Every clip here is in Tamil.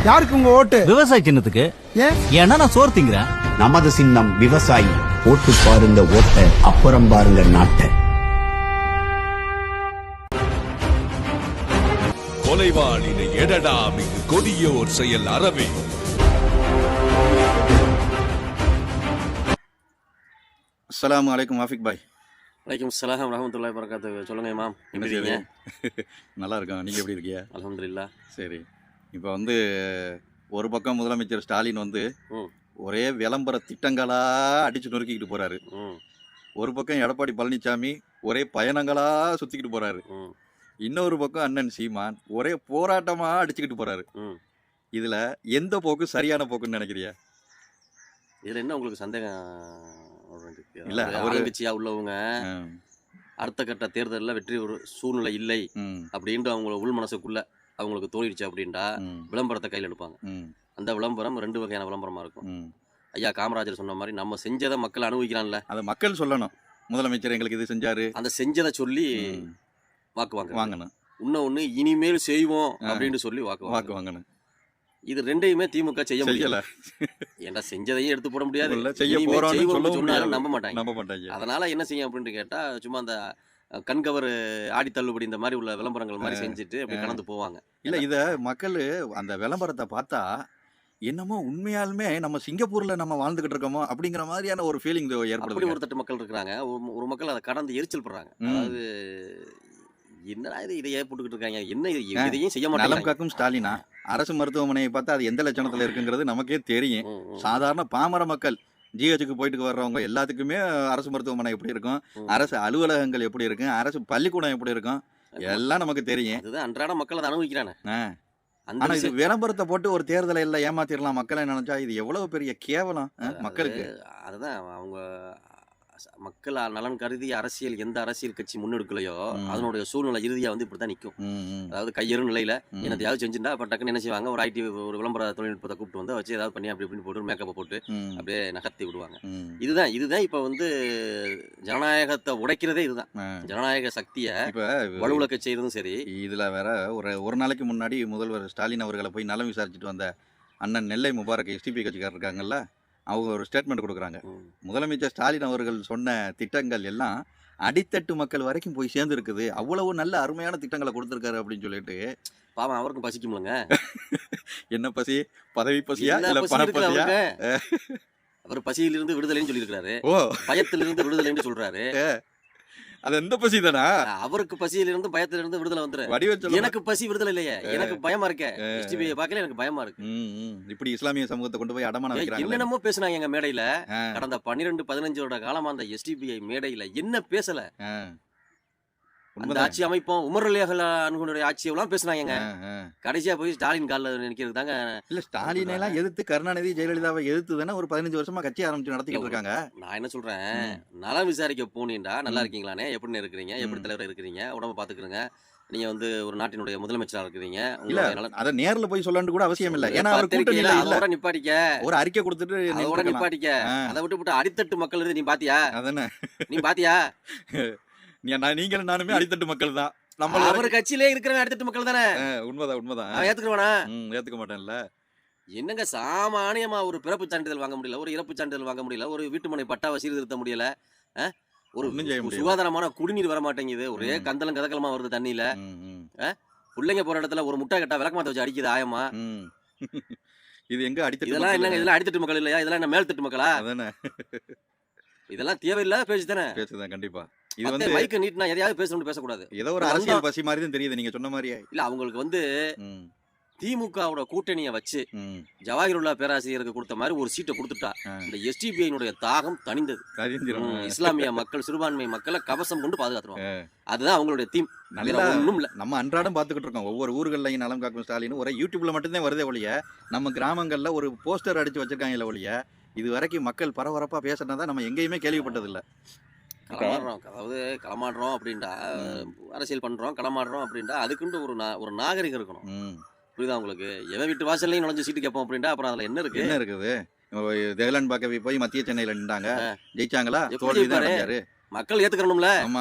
யாருக்கு உங்க ஓட்டு? விவசாய சின்னத்துக்கு. ஏன்னா நான் சோறு திங்கிறேன். நமது சின்னம் விவசாயி. ஓட்டு பாருங்க ஓட்ட, அப்புறம் பாருங்க நாட்டை. கொலைவாளினை எடடா மிகு கொடியோர் செயல் அறவே. அஸ்ஸலாமு அலைக்கும் ஆஃபிக் பாய். வலைக்கம் சலாம் ரஹமத்துல்லாஹி வரகாத்துஹு. சொல்லுங்க இமாம், என்ன செய்யுங்க? நல்லா இருக்கோம். நீங்கள் எப்படி இருக்கீங்க? அல்ஹம்துலில்லாஹ். சரி, இப்போ ஒரு பக்கம் முதலமைச்சர் ஸ்டாலின் ஒரே விளம்பர திட்டங்களாக அடித்து நொறுக்கிக்கிட்டு போகிறாரு. ஒரு பக்கம் எடப்பாடி பழனிசாமி ஒரே பயணங்களாக சுற்றிக்கிட்டு போகிறாரு. இன்னொரு பக்கம் அண்ணன் சீமான் ஒரே போராட்டமாக அடிச்சுக்கிட்டு போகிறாரு. இதில் எந்த போக்கு சரியான போக்குன்னு நினைக்கிறியா? இதில் என்ன உங்களுக்கு சந்தேகம்? இல்லை, ஆளுங்கட்சியாக உள்ளவங்க அடுத்த கட்ட தேர்தலில் வெற்றி ஒரு சூழ்நிலை இல்லை அப்படின்ட்டு அவங்க உள் மனசுக்குள்ள அவங்களுக்கு தோணிடுச்சு அப்படின்ட்டா விளம்பரத்தை கையில் எடுப்பாங்க. அந்த விளம்பரம் ரெண்டு வகையான விளம்பரமாக இருக்கும். ஐயா காமராஜர் சொன்ன மாதிரி நம்ம செஞ்சதை மக்கள் அனுபவிக்கிறான்ல, அதை மக்கள் சொல்லணும். முதலமைச்சர் எங்களுக்கு இது செஞ்சாரு, அந்த செஞ்சதை சொல்லி வாக்கு வாங்கணும். இன்னொன்று இனிமேல் செய்வோம் அப்படின்னு சொல்லி வாக்கு வாங்கணும். இது ரெண்டையுமே திமுக செய்ய முடியல. ஏன்னா செஞ்சதையும் எடுத்து போட முடியாது, நம்ப மாட்டாங்க. அதனால என்ன செய்யும் அப்படின்னு கேட்டா, சும்மா அந்த கண்கவர் ஆடி தள்ளுபடி இந்த மாதிரி உள்ள விளம்பரங்கள் மாதிரி செஞ்சுட்டு அப்படி கடந்து போவாங்க. இல்ல, இத மக்கள் அந்த விளம்பரத்தை பார்த்தா என்னமோ உண்மையாலுமே நம்ம சிங்கப்பூர்ல நம்ம வாழ்ந்துகிட்டு இருக்கோமோ அப்படிங்கிற மாதிரியான ஒரு ஃபீலிங் ஏற்படுது. ஒரு தட்டு மக்கள் இருக்கிறாங்க, ஒரு மக்கள் அதை கடந்து எரிச்சல் படுறாங்க. அதாவது என்னடா இது, இதையே போட்டுக்கிட்டு இருக்காங்க, என்ன இதையும் செய்ய மாட்டாங்க. நலம் காக்கும் ஸ்டாலினா அரசு மருத்துவமனையை பார்த்தா அது எந்த லட்சணத்துல இருக்குங்கிறது நமக்கே தெரியும். சாதாரண பாமர மக்கள் ஜிஹெச்சுக்கு போயிட்டு வர்றவங்க எல்லாத்துக்குமே அரசு மருத்துவமனை எப்படி இருக்கும், அரசு அலுவலகங்கள் எப்படி இருக்கும், அரசு பள்ளிக்கூடம் எப்படி இருக்கும், எல்லாம் நமக்கு தெரியும். அதுதான் அன்றாட மக்கள் அதை அனுபவிக்கிறானே. ஆனா இது விளம்பரத்தை போட்டு ஒரு தேர்தலை எல்லாம் ஏமாத்திடலாம் மக்களை நினைச்சா இது எவ்வளவு பெரிய கேவலம் மக்களுக்கு. அதுதான் அவங்க மக்கள் நலன் கருதி அரசியல் எந்த அரசியல் கட்சி முன்னெடுக்கலையோ அதனுடைய சூழ்நிலை இறுதியா இப்படித்தான் நிற்கும். அதாவது கையெறும் நிலையில என்னத்தையாவது செஞ்சுட்டா அப்ப டக்குன்னு என்ன செய்வாங்க, ஒரு ஐடி ஒரு விளம்பர தொழில்நுட்பத்தை கூப்பிட்டு வச்சு ஏதாவது பண்ணி அப்படி இப்படின்னு போட்டு மேக்கப்பை போட்டு அப்படியே நகர்த்தி விடுவாங்க. இதுதான் இப்ப ஜனநாயகத்தை உடைக்கிறதே இதுதான். ஜனநாயக சக்தியை வலுவிழக்க செய்யறதும் சரி. இதுல வேற ஒரு நாளைக்கு முன்னாடி முதல்வர் ஸ்டாலின் அவர்களை போய் நலம் விசாரிச்சுட்டு வந்த அண்ணன் நெல்லை முபாரக் எஸ்டிபி கட்சிக்காரர் இருக்காங்கல்ல, அவங்க ஒரு ஸ்டேட்மெண்ட் கொடுக்குறாங்க. முதலமைச்சர் ஸ்டாலின் அவர்கள் சொன்ன திட்டங்கள் எல்லாம் அடித்தட்டு மக்கள் வரைக்கும் போய் சேர்ந்து இருக்குது, அவ்வளவு நல்ல அருமையான திட்டங்களை கொடுத்துருக்காரு அப்படின்னு சொல்லிட்டு. பாவம், அவருக்கும் பசிக்கும்லங்க. என்ன பசி? பதவி பசியா இல்ல பண பசியா? அவர் பசியிலிருந்து விடுதலைன்னு சொல்லியிருக்காரு, பயத்திலிருந்து விடுதலைன்னு சொல்றாரு. அது எந்த பசி தானா? அவருக்கு பசியிலிருந்து பயத்திலிருந்து விடுதலை வந்துரு. எனக்கு பசி விடுதலை இல்லையே, எனக்கு பயமா இருக்க. எஸ்டிபியை பார்க்கல, எனக்கு பயமா இருக்கு. இப்படி இஸ்லாமிய சமூகத்தை கொண்டு போய் அடமான வைக்கிறாங்க. என்னென்னமோ பேசுனாங்க எங்க மேடையில. கடந்த 12-15 வருட காலமா அந்த எஸ்டிபிஐ மேடையில என்ன பேசல. அந்த ஆட்சி அமைப்போம் உமர்லியானுடைய ஆட்சியெல்லாம் பேசுனாங்க. கடைசியா போய் ஸ்டாலின் காலில் நினைக்கிறது தாங்க. இல்ல, ஸ்டாலினை எல்லாம் எதிர்த்து கருணாநிதி ஜெயலலிதாவை எதிர்த்து தானே ஒரு 15 வருஷமா கட்சி ஆரம்பிச்சு நடத்திக்கிட்டு இருக்காங்க. நான் என்ன சொல்றேன், நலம் விசாரிக்க போனீண்டா நல்லா இருக்கீங்களானே, எப்படி இருக்கிறீங்க, எப்படி தலைவர் இருக்கிறீங்க, உடம்ப பாத்துக்கிறீங்க, நீங்க ஒரு நாட்டினுடைய முதலமைச்சரா இருக்கிறீங்க. அத நேர்ல போய் சொல்லணும் கூட அவசியம் இல்ல. ஏன்னா அவர் கூட்டணியில அதோட நிப்பாட்டிக்க, ஒரு அறிக்கை கொடுத்துட்டு அதோட நிப்பாட்டிக்க. அதை விட்டு அடித்தட்டு மக்கள் இருந்து நீ பாத்தியா? அதானே, நீ பாத்தியா? நீங்களும் நானுமே அடித்தட்டு மக்கள் தான். நம்ம அவர் கட்சியிலே இருக்கிறவங்க அடித்தட்டு மக்கள் தானே. உண்மைதான். ஏத்துக்குவானா? ஏத்துக்க மாட்டேன்ல. என்னங்க சாமானியமா ஒரு பிறப்பு சான்றிதழ் வாங்க முடியல, ஒரு இறப்பு சான்றிதழ் வாங்க முடியல, ஒரு வீட்டுமனை பட்டாவை சீர்திருத்த முடியல, ஒரு சுகாதாரமான குடிநீர் வர மாட்டேங்குது, ஒரே கந்தலம் கதக்கலமா வருது தண்ணியில. பிள்ளைங்க போற இடத்துல ஒரு முட்டை கட்டா விளக்கமாத்த வச்சு அடிக்குது ஆயமா. இது எங்க அடித்தட்டு? இதெல்லாம் என்னங்க, இதெல்லாம் அடித்தட்டு மக்கள் இல்லையா? இதெல்லாம் என்ன மேல்தட்டு மக்களா? இதெல்லாம் தேவையில்லாத பேச்சு தானே. பேசுதான் கண்டிப்பா. இது மைக்க நீட்னா எதையாவது பேசணும்னு பேசக்கூடாது. ஏதோ ஒரு அரசியல் பசி மாதிரி தான் தெரியுது நீங்க சொன்ன மாதிரியே. இல்ல, அவங்களுக்கு திமுகவோட கூட்டணியை வச்சு ஜவாஹிருல்லா பேராசிரியருக்கு கொடுத்த மாதிரி ஒரு சீட்டை கொடுத்துட்டா இந்த எஸ்டிபிஐனுடைய தாகம் தணிந்தது. இஸ்லாமிய மக்கள் சிறுபான்மை மக்களை கவசம் கொண்டு பாதுகாத்துருவாங்க. அதுதான் அவங்களுடைய தீம். ஒண்ணும் இல்ல, நம்ம அன்றாடம் பாத்துக்கிட்டு இருக்கோம். ஒவ்வொரு ஊர்களையும் நலம் காக்கும் ஸ்டாலின் ஒரே யூடியூப்ல மட்டும்தான் வருதே ஒழிய, நம்ம கிராமங்கள்ல ஒரு போஸ்டர் அடிச்சு வச்சிருக்காங்க ஒழிய இது வரைக்கும் மக்கள் பரபரப்பா பேசுறதா நம்ம எங்கேயுமே கேள்விப்பட்டது இல்ல. களமாடுறோம் அப்படின்டா, அரசியல் பண்றோம், களமாடுறோம் அப்படின்டா, அதுக்குண்டு ஒரு நாகரிகம் இருக்கணும். புரியுதா உங்களுக்கு? எவன் வீட்டு வாசல்லையும் நுழைஞ்சு சீட்டு கேட்போம் அப்படின்டா அப்புறம் அதுல என்ன இருக்குது? ஜெகலன் பாக்கவி போய் மத்திய சென்னையில நின்றாங்க, ஜெயிச்சாங்களா? மக்கள் ஏத்துக்கணும்ல.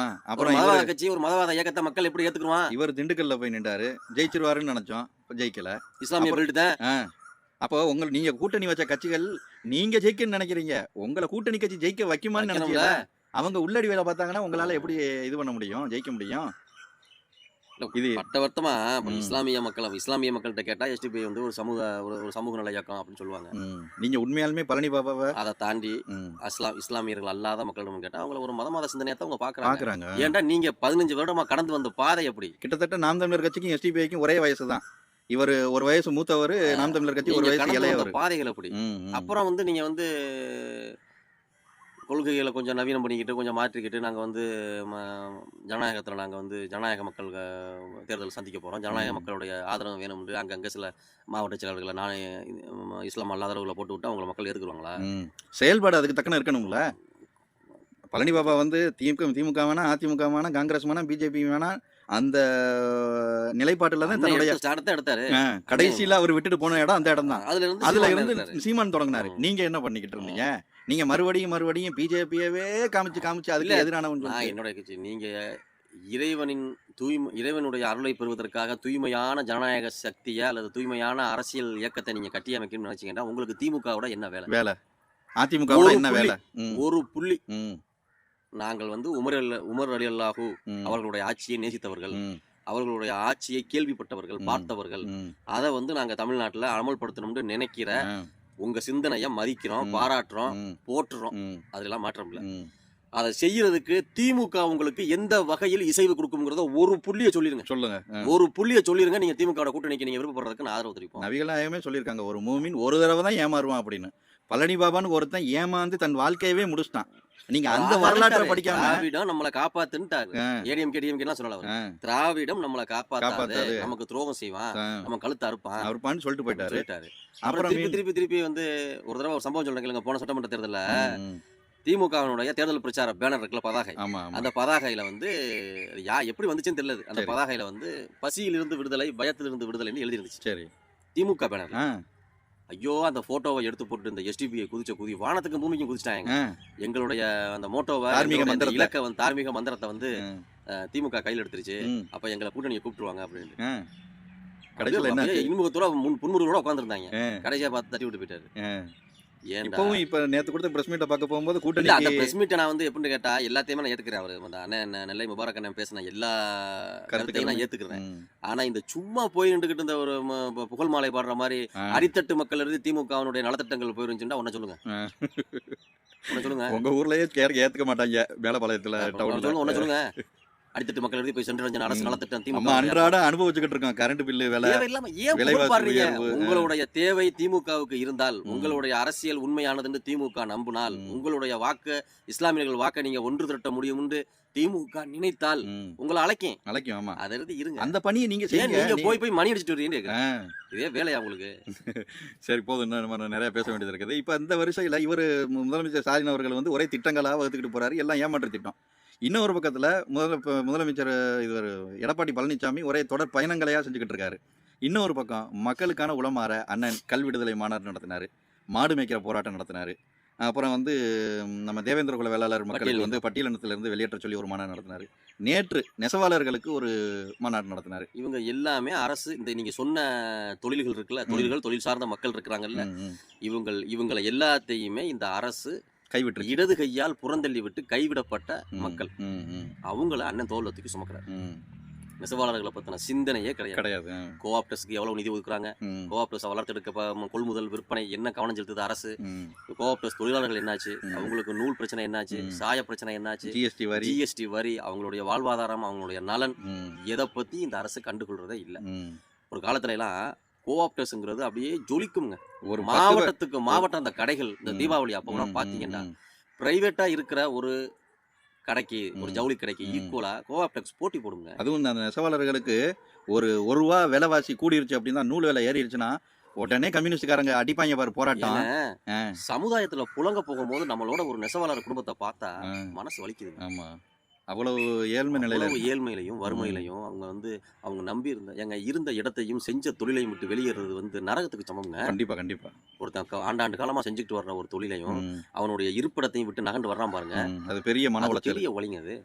அப்புறம் மதவாத கட்சி, ஒரு மதவாத இயக்கத்தை மக்கள் எப்படி ஏத்துக்குவான்? இவர் திண்டுக்கல்ல போய் நின்றாரு, ஜெயிச்சிருவாருன்னு நினைச்சோம். ஜெயிக்கல. இஸ்லாமிய பெல்ட் தான். ஆ. அப்போ நீங்க கூட்டணி வச்ச கட்சிகள் நீங்க ஜெயிக்கன்னு நினைக்கிறீங்க. உங்களை கூட்டணி கட்சி ஜெயிக்க வைக்குமான்னு நினைச்சீங்க. அவங்க உள்ளடி வேலை பார்த்தாங்கன்னா உங்களால எப்படி இது பண்ண முடியும், ஜெயிக்க முடியும்? இது பட்டவர்த்தமா இஸ்லாமிய மக்கள்கிட்ட கேட்டா எஸ்டிபி வந்து ஒரு சமூக நல இயக்கம் அப்படின்னு சொல்லுவாங்க. நீங்க உண்மையாலுமே பழனி பாபாவை அதை தாண்டி இஸ்லாமியர்கள் அல்லாத மக்களிடம் கேட்டா அவங்கள ஒரு மத சிந்தனையத்தை அவங்க பாக்குறாங்க. ஏன்டா நீங்க 15 வருடமா கடந்து வந்த பாதை எப்படி? கிட்டத்தட்ட நாம் தமிழர் கட்சிக்கும் எஸ்டிபிஐக்கும் ஒரே வயசு தான். இவர் ஒரு வயசு மூத்தவர், நாம் தமிழர் கட்சி ஒரு வயசு இளையவர். பாதைகள் எப்படி? அப்புறம் வந்து நீங்க வந்து கொள்கைகளை கொஞ்சம் நவீனம் பண்ணிக்கிட்டு கொஞ்சம் மாற்றிக்கிட்டு நாங்கள் வந்து ஜனநாயகத்தில் நாங்கள் வந்து ஜனநாயக மக்கள் தேர்தல் சந்திக்க போகிறோம், ஜனநாயக மக்களுடைய ஆதரவு வேணும்னு அங்கங்கே சில மாவட்ட செயலாளர்களை நானே இஸ்லாம் அல்லாதவர்களை போட்டு விட்டு அவங்கள மக்கள் ஏற்றுக்குவாங்களா? செயல்பாடு அதுக்கு தக்கன இருக்கணும்ல. பழனி பாபா வந்து திமுக வேணா, அதிமுக வேணா, காங்கிரஸ் வேணா, பிஜேபி வேணா, அந்த நிலைப்பாட்டுல தான் தன்னுடைய ஸ்டார்ட் எடுத்தாரு. கடைசியில அவர் விட்டுட்டு போன இடம் அந்த இடம் தான். அதுல இருந்து சீமான் தொடங்கினாரு. நீங்க என்ன பண்ணிக்கிட்டு இருந்தீங்க? நீங்க மறுபடியும் பிஜேபியவே காமிச்சு அதுல எதிரானவன். என்னுடைய கட்சி நீங்க இறைவனுடைய அருளை பெறுவதற்காக தூய்மையான ஜனநாயக சக்தியா அல்லது தூய்மையான அரசியல் இயக்கத்தை நீங்க கட்டி அமைக்கணும்னு நினைச்சீங்கன்னா உங்களுக்கு திமுகவோட என்ன வேலை? அதிமுகவோட என்ன வேலை? ஒரு புள்ளி. நாங்கள் வந்து உமர் அலி அல்லாஹூ அவர்களுடைய ஆட்சியை நேசித்தவர்கள், அவர்களுடைய ஆட்சியை கேள்விப்பட்டவர்கள், பார்த்தவர்கள். அதை வந்து நாங்க தமிழ்நாட்டுல அமல்படுத்தணும்னு நினைக்கிற உங்க சிந்தனைய மதிக்கிறோம், பாராட்டுறோம், போற்றுறோம். அதெல்லாம் மாற்றம் இல்லை. அதை செய்யறதுக்கு திமுக உங்களுக்கு எந்த வகையில் இசைவு கொடுக்கும்ங்கிறத ஒரு புள்ளியை சொல்லுங்க. ஒரு புள்ளியை சொல்லிருங்க. நீங்க திமுக கூட்டணிக்கு நீங்க விருப்பப்படுறதுக்கு ஆதரவு தெரிவிப்போம். நபிகளாயமே சொல்லியிருக்காங்க, ஒரு மூமின் ஒரு தடவை தான் ஏமாறுவான் அப்படின்னு. பழனி பாபான்னு ஒருத்தன் ஏமாந்து தன் வாழ்க்கையவே முடிச்சிட்டான். நீங்க அந்த வரலாற்றை படிக்காம திராவிடம் நம்மளை காப்பாத்துட்டாரு. ஏடிஎம்கே சொல்லலாம். திராவிடம் நம்மளை காப்பாத்தாது, நமக்கு துரோகம் செய்வான், நம்ம கழுத்து அறுப்பான்னு சொல்லிட்டு போயிட்டாரு. அப்புறம் திருப்பி வந்து ஒரு தடவை ஒரு சம்பவம் சொல்றேன். போன சட்டமன்ற தேர்தல்ல திமுகவினுடைய தேர்தல் பிரச்சார பேனர் இருக்குல்ல, பதாகை. அந்த பதாகையில வந்து எப்படி வந்துச்சுன்னு தெரியல. அந்த பதாகையில வந்து பசியிலிருந்து விடுதலை, பயத்திலிருந்து விடுதலைன்னு எழுதி இருந்துச்சு. சரி, திமுக பேனர். ஐயோ, அந்த போட்டோவை எடுத்து போட்டு இந்த எஸ்டிபிஐ குதி வானத்துக்கும் பூமிக்கும் குதிச்சிட்டாங்க. எங்களுடைய அந்த மோட்டோவை, தார்மீக மந்திரத்தை வந்து திமுக கையில் எடுத்துருச்சு. அப்ப எங்களை கூட்டணியை கூப்பிட்டுருவாங்க அப்படின்னு இன்முகத்தோட புன்முறுகளோட உட்காந்துருந்தாங்க. கடைசியா பார்த்து தட்டி விட்டு போயிட்டாரு. இப்ப நேத்து கொடுத்த பிரஸ் மீட்டை பார்க்க போகும்போது கூட்டணி அந்த பிரஸ் மீட்டை நான் வந்து எப்படின்னு கேட்டா எல்லாத்தையுமே நான் ஏத்துக்கிறேன். அவரு அண்ணன் நெல்லை முபாரக் அண்ணன் பேசின எல்லா கருத்தையும் நான் ஏத்துக்கிறேன். ஆனா இந்த சும்மா போய் நின்றுகிட்டு இந்த ஒரு புகழ் மாலை பாடுற மாதிரி அடித்தட்டு மக்கள் இருந்து திமுகவினுடைய நலத்திட்டங்கள் போயிருந்துச்சுன்னா ஒன்ன சொல்லுங்க. உங்க ஊர்லயே ஏத்துக்க மாட்டாங்க. மேலப்பாளையத்துல ஒன்ன சொல்லுங்க. அடித்தட்டு மக்கள் எழுதி போய் சென்று அரசு நலத்திட்டம் திமுக அன்றாட அனுபவிச்சுக்கிட்டு இருக்கோம். கரண்ட் பில்லு உங்களுடைய தேவை திமுகவுக்கு இருந்தால், உங்களுடைய அரசியல் உண்மையானது திமுக நம்பினால், உங்களுடைய வாக்கு இஸ்லாமியர்கள் வாக்க நீங்க ஒன்று திரட்ட முடியும் என்று திமுக நினைத்தால் உங்களை அழைக்கும். அதை இருந்து இருங்க. அந்த பணியை நீங்க போய் மணி அடிச்சுட்டு வரீங்க. இதே வேலையா உங்களுக்கு? சரி, போதும். இன்னும் நிறைய பேச வேண்டியது இருக்குது. இப்ப இந்த வரிசையில இவர் முதலமைச்சர் ஸ்டாலின் அவர்கள் வந்து ஒரே திட்டங்களா வகுத்துக்கிட்டு போறாரு. எல்லாம் ஏமாற்று திட்டம். இன்னொரு பக்கத்துல முதலமைச்சர் இவர் எடப்பாடி பழனிசாமி ஒரே தொடர் பயணங்களையா செஞ்சுக்கிட்டு இருக்காரு. இன்னொரு பக்கம் மக்களுக்கான உளமாற அண்ணன் கல்விடுதலை மாநாடு நடத்தினாரு, மாடு மேய்க்கிற போராட்டம் நடத்தினாரு. அப்புறம் வந்து நம்ம தேவேந்திர குல வேளாளர் மக்களுக்கு வந்து பட்டியலினத்திலிருந்து வெளியேற்ற சொல்லி ஒரு மாநாடு நடத்தினாரு. நேற்று நெசவாளர்களுக்கு ஒரு மாநாடு நடத்தினாரு. இவங்க எல்லாமே அரசு இந்த நீங்க சொன்ன தொழில்கள் இருக்குல்ல, தொழில் சார்ந்த மக்கள் இருக்கிறாங்கல்ல, இவங்களை எல்லாத்தையுமே இந்த அரசு கைவிட்டு இடது கையால் புறந்தள்ளி விட்டு கைவிடப்பட்ட மக்கள். அவங்கள அண்ணன் தோல்லத்துக்கு சுமக்கிறார். நெசவாளர்களை பத்தின சிந்தனையே கிடையாது. கோஆப்டர்ஸ்க்கு எவ்வளவு நிதி ஒதுக்குறாங்க, கோஆப்டர்ஸ் வளர்த்தெடுக்க கொள்முதல் விற்பனை என்ன கவனம் செலுத்துது அரசு, கோஆப்டர்ஸ் தொழிலாளர்கள் என்னாச்சு, அவங்களுக்கு நூல் பிரச்சனை என்னாச்சு, சாய பிரச்சனை என்னாச்சு, ஜிஎஸ்டி வரி, அவங்களுடைய வாழ்வாதாரம், அவங்களுடைய நலன், எதை பத்தி இந்த அரசு கண்டுகொள்றதே இல்லை. ஒரு காலத்துல எல்லாம் கோஆப்டர்ஸ்ங்கிறது அப்படியே ஜொலிக்குங்க. ஒரு மாவட்டத்துக்கு மாவட்டம் அந்த கடைகள் இந்த தீபாவளி அப்போ பாத்தீங்கன்னா பிரைவேட்டா இருக்கிற ஒரு கடைக்கு, ஒரு ஜவுளி கடைக்கு ஈக்குவலா கோஆப்டெக்ஸ் போட்டி போடுங்க. அதுவும் அந்த நெசவாளர்களுக்கு ஒரு ரூபா விலைவாசி கூடிருச்சு அப்படின்னா, நூல் விலை ஏறிடுச்சுன்னா உடனே கம்யூனிஸ்ட்காரங்க அடிப்பாங்க பாரு போராட்டம். சமுதாயத்துல புலங்க போகும்போது நம்மளோட ஒரு நெசவாளர் குடும்பத்தை பார்த்தா மனசு வலிக்குது. ஆமா, அவ்வளவு ஏழ்மை நிலையில, ஏழ்மையிலையும் வறுமையிலையும் அவங்க நம்பி இருந்த இடத்தையும் செஞ்ச தொழிலையும் விட்டு வெளியேறது வந்து நரகத்துக்கு சமம்ங்க. கண்டிப்பா. ஒருத்தன் ஆண்டாண்டு காலமா செஞ்சுக்கிட்டு வர்ற ஒரு தொழிலையும் அவனுடைய இருப்பிடத்தையும் விட்டு நகண்டு வர்றான் பாருங்க, அது பெரிய மன உளைச்சல், பெரிய வலிங்க. அது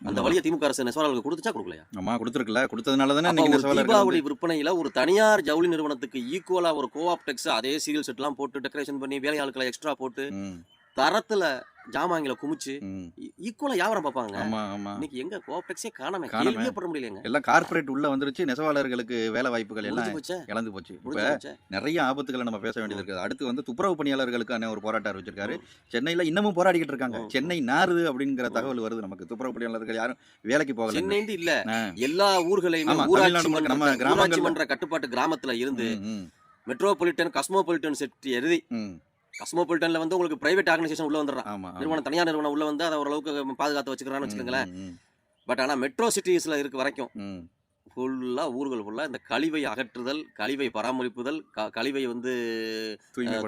அந்த வழியை திமுக அரசு நெசவாளர்களுக்கு கொடுத்துச்சா கொடுக்கலையா? ஆமா கொடுத்துருக்குல்ல, கொடுத்ததுனால தானே அப்ப இன்னைக்கு ஒரு நெசவாளர்கள் தீபாவளி வந்து- விற்பனையில ஒரு தனியார் ஜவுளி நிறுவனத்துக்கு ஈக்குவலா ஒரு கோஆப் டெக்ஸ் அதே சீரியல் செட் எல்லாம் போட்டு டெக்கரேஷன் பண்ணி வேலையாட்களை எக்ஸ்ட்ரா போட்டு ம், தரத்துல ஜாமான்களை குமிச்சு ம். ஈக்குவலா வியாபாரம் பார்ப்பாங்க. ஆமா ஆமா இன்னைக்கு எங்க கோஆப் டெக்ஸே காணாம, காணாம. கேள்வியே பட முடியலங்க. எல்லாம் கார்ப்பரேட் உள்ள வந்துருச்சு, நெசவாளர்களுக்கு வேலை வாய்ப்புகள் எல்லாம் முடிஞ்சு போச்சே, இழந்து போச்சு. இப்ப முடிஞ்சு போச்சே. நிறைய ஆபத்துகளை நம்ம பேச வேண்டியது இருக்குது. அடுத்து வந்து துப்புரவு பணியாளர்களுக்கான ஒரு போராட்டம் அறிவிச்சிருக்காரு. சென்னையில இன்னமும் போராடிக்கிட்டு இருக்காங்க. சென்னை நாறுது அப்படிங்கிற தகவல் வருது நமக்கு. துப்புரவு பணியாளர்கள் யாரும் வேலைக்கு போகல. சென்னைன்னு இல்ல, ஆ. எல்லா ஊர்களையுமே ஆமா, ஊராட்சி தமிழ்நாடு முழுக்க நம்ம மன்ற- கிராமங்கள்ல- ஊராட்சி மன்ற கட்டுப்பாட்டு கிராமத்துல இருந்து ம், ம், மெட்ரோபாலிட்டன் காஸ்மோபாலிட்டன் செட் எழுதி ம். காஸ்மோபாலிட்டன்ல வந்து உங்களுக்கு பிரைவேட் ஆர்கனைசேஷன் உள்ள வந்துடுறான். ஆமா, ஆமா. நிறுவனம், தனியார் நிறுவனம் உள்ள வந்து அதை ஓரளவுக்கு பாதுகாத்து வச்சுக்கிறான்னு வச்சுக்கோங்களேன். ம், ம், பட் ஆனா மெட்ரோ சிட்டிஸ்ல இருக்க வரைக்கும் ம். ஃபுல்லா ஊர்கள் ஃபுல்லா இந்த கழிவை அகற்றுதல், கழிவை பராமரிப்புதல், கழிவை வந்து